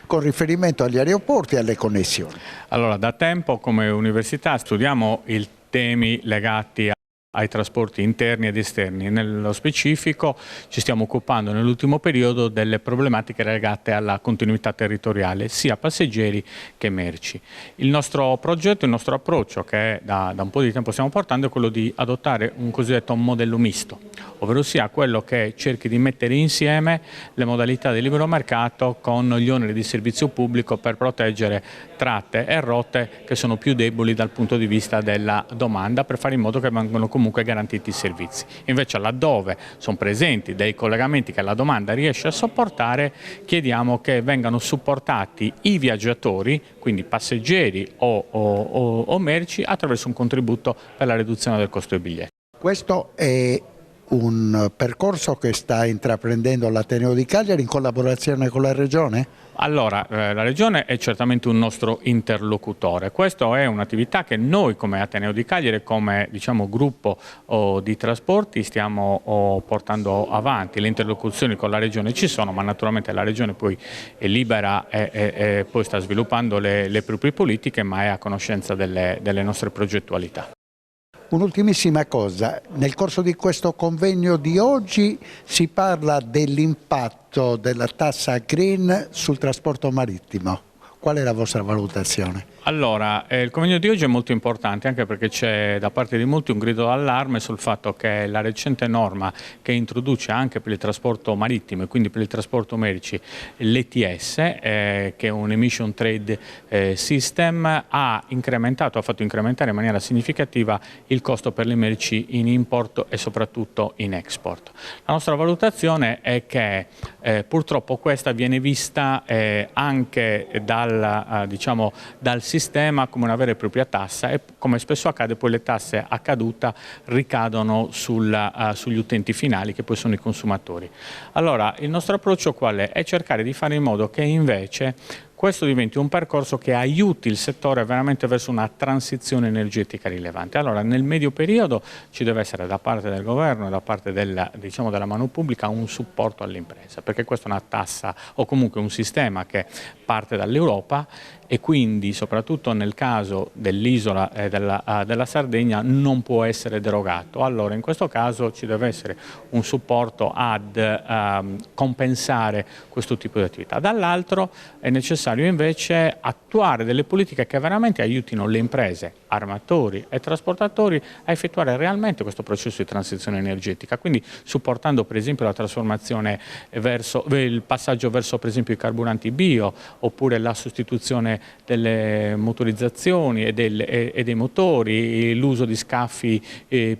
con riferimento agli aeroporti e alle connessioni. Allora, da tempo come università studiamo i temi legati ai trasporti interni ed esterni. Nello specifico ci stiamo occupando nell'ultimo periodo delle problematiche legate alla continuità territoriale, sia passeggeri che merci. Il nostro progetto, il nostro approccio che da un po' di tempo stiamo portando è quello di adottare un cosiddetto modello misto, ovvero sia quello che cerchi di mettere insieme le modalità di libero mercato con gli oneri di servizio pubblico per proteggere tratte e rotte che sono più deboli dal punto di vista della domanda, per fare in modo che vengano comunque garantiti i servizi. Invece laddove sono presenti dei collegamenti che la domanda riesce a sopportare, chiediamo che vengano supportati i viaggiatori, quindi passeggeri o merci, attraverso un contributo per la riduzione del costo dei biglietti. Questo è un percorso che sta intraprendendo l'Ateneo di Cagliari in collaborazione con la Regione? Allora, la Regione è certamente un nostro interlocutore. Questa è un'attività che noi come Ateneo di Cagliari, come diciamo, gruppo di trasporti, stiamo portando avanti. Le interlocuzioni con la Regione ci sono, ma naturalmente la Regione poi è libera e poi sta sviluppando le proprie politiche, ma è a conoscenza delle nostre progettualità. Un'ultimissima cosa, nel corso di questo convegno di oggi si parla dell'impatto della tassa green sul trasporto marittimo. Qual è la vostra valutazione? Allora, il convegno di oggi è molto importante anche perché c'è da parte di molti un grido d'allarme sul fatto che la recente norma che introduce anche per il trasporto marittimo e quindi per il trasporto merci l'ETS, che è un Emission Trade System, ha fatto incrementare in maniera significativa il costo per le merci in import e soprattutto in export. La nostra valutazione è che purtroppo questa viene vista anche dal sistema come una vera e propria tassa e come spesso accade poi le tasse a caduta ricadono sugli utenti finali che poi sono i consumatori. Allora il nostro approccio qual è? È cercare di fare in modo che invece questo diventi un percorso che aiuti il settore veramente verso una transizione energetica rilevante. Allora nel medio periodo ci deve essere da parte del governo e da parte della mano pubblica un supporto all'impresa, perché questa è una tassa o comunque un sistema che parte dall'Europa e quindi soprattutto nel caso dell'isola e della Sardegna non può essere derogato. Allora in questo caso ci deve essere un supporto ad compensare questo tipo di attività. Dall'altro è necessario necessario invece attuare delle politiche che veramente aiutino le imprese, armatori e trasportatori a effettuare realmente questo processo di transizione energetica, quindi supportando per esempio la trasformazione verso il passaggio verso per esempio i carburanti bio, oppure la sostituzione delle motorizzazioni e dei motori, l'uso di scaffi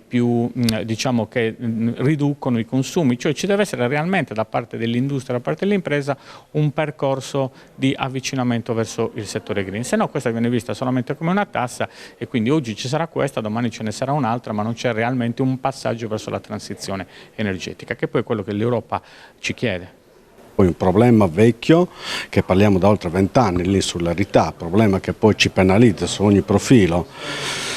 più diciamo che riducono i consumi, cioè ci deve essere realmente da parte dell'industria, da parte dell'impresa un percorso di avvicinamento verso il settore green, se no questa viene vista solamente come una tassa e quindi oggi ci sarà questa, domani ce ne sarà un'altra, ma non c'è realmente un passaggio verso la transizione energetica, che poi è quello che l'Europa ci chiede. Poi un problema vecchio, che parliamo da oltre 20 anni, l'insularità, problema che poi ci penalizza su ogni profilo.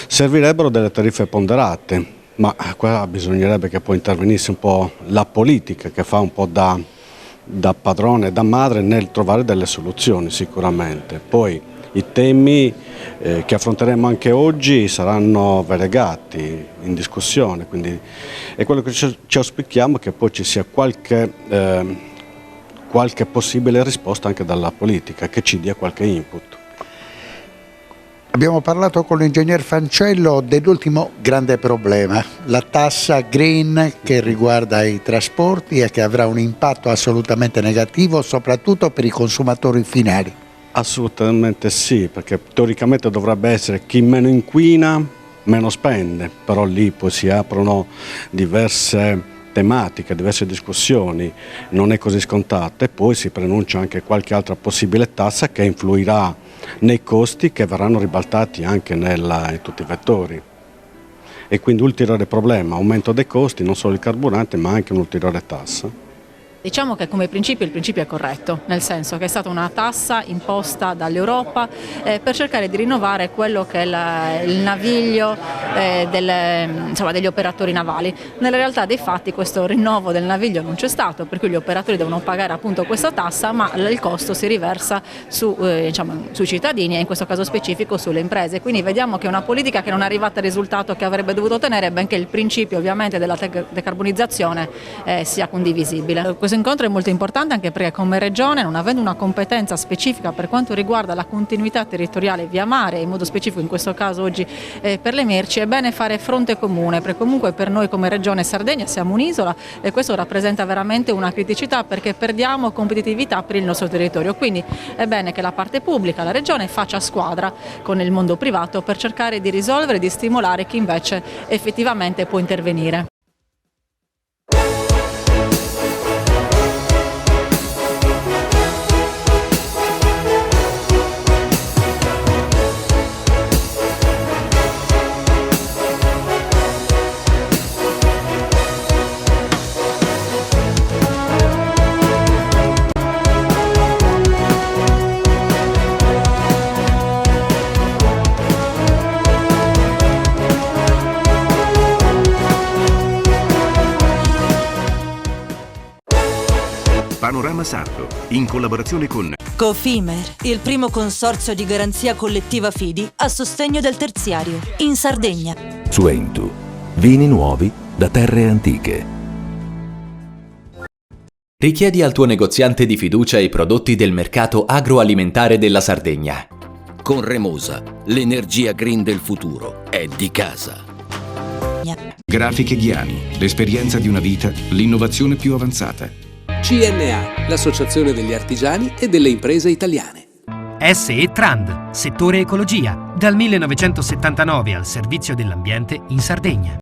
Servirebbero delle tariffe ponderate, ma qua bisognerebbe che poi intervenisse un po' la politica, che fa un po' da padrone e da madre nel trovare delle soluzioni sicuramente. Poi i temi che affronteremo anche oggi saranno variegati, in discussione, quindi è quello che ci auspichiamo, che poi ci sia qualche possibile risposta anche dalla politica, che ci dia qualche input. Abbiamo parlato con l'ingegner Fancello dell'ultimo grande problema, la tassa green che riguarda i trasporti e che avrà un impatto assolutamente negativo soprattutto per i consumatori finali. Assolutamente sì, perché teoricamente dovrebbe essere chi meno inquina meno spende, però lì poi si aprono diverse tematiche, diverse discussioni, non è così scontato, e poi si preannuncia anche qualche altra possibile tassa che influirà nei costi che verranno ribaltati anche in tutti i vettori. E quindi ulteriore problema, aumento dei costi, non solo il carburante ma anche un'ulteriore tassa. Diciamo che come principio il principio è corretto, nel senso che è stata una tassa imposta dall'Europa per cercare di rinnovare quello che è il naviglio degli operatori navali. Nella realtà dei fatti questo rinnovo del naviglio non c'è stato, per cui gli operatori devono pagare appunto questa tassa, ma il costo si riversa sui cittadini e in questo caso specifico sulle imprese. Quindi vediamo che è una politica che non è arrivata al risultato che avrebbe dovuto ottenere, benché il principio ovviamente della decarbonizzazione sia condivisibile. Questo incontro è molto importante anche perché come Regione, non avendo una competenza specifica per quanto riguarda la continuità territoriale via mare, in modo specifico in questo caso oggi per le merci, è bene fare fronte comune, perché comunque per noi come Regione Sardegna siamo un'isola e questo rappresenta veramente una criticità perché perdiamo competitività per il nostro territorio. Quindi è bene che la parte pubblica, la Regione, faccia squadra con il mondo privato per cercare di risolvere e di stimolare chi invece effettivamente può intervenire. Panorama Sardo, in collaborazione con Cofimer, il primo consorzio di garanzia collettiva Fidi a sostegno del terziario, in Sardegna. Suentu, vini nuovi da terre antiche. Richiedi al tuo negoziante di fiducia i prodotti del mercato agroalimentare della Sardegna. Con Remosa, l'energia green del futuro è di casa. Grafiche Ghiani, l'esperienza di una vita, l'innovazione più avanzata. CNA, l'associazione degli artigiani e delle imprese italiane. SE Trand, settore ecologia, dal 1979 al servizio dell'ambiente in Sardegna.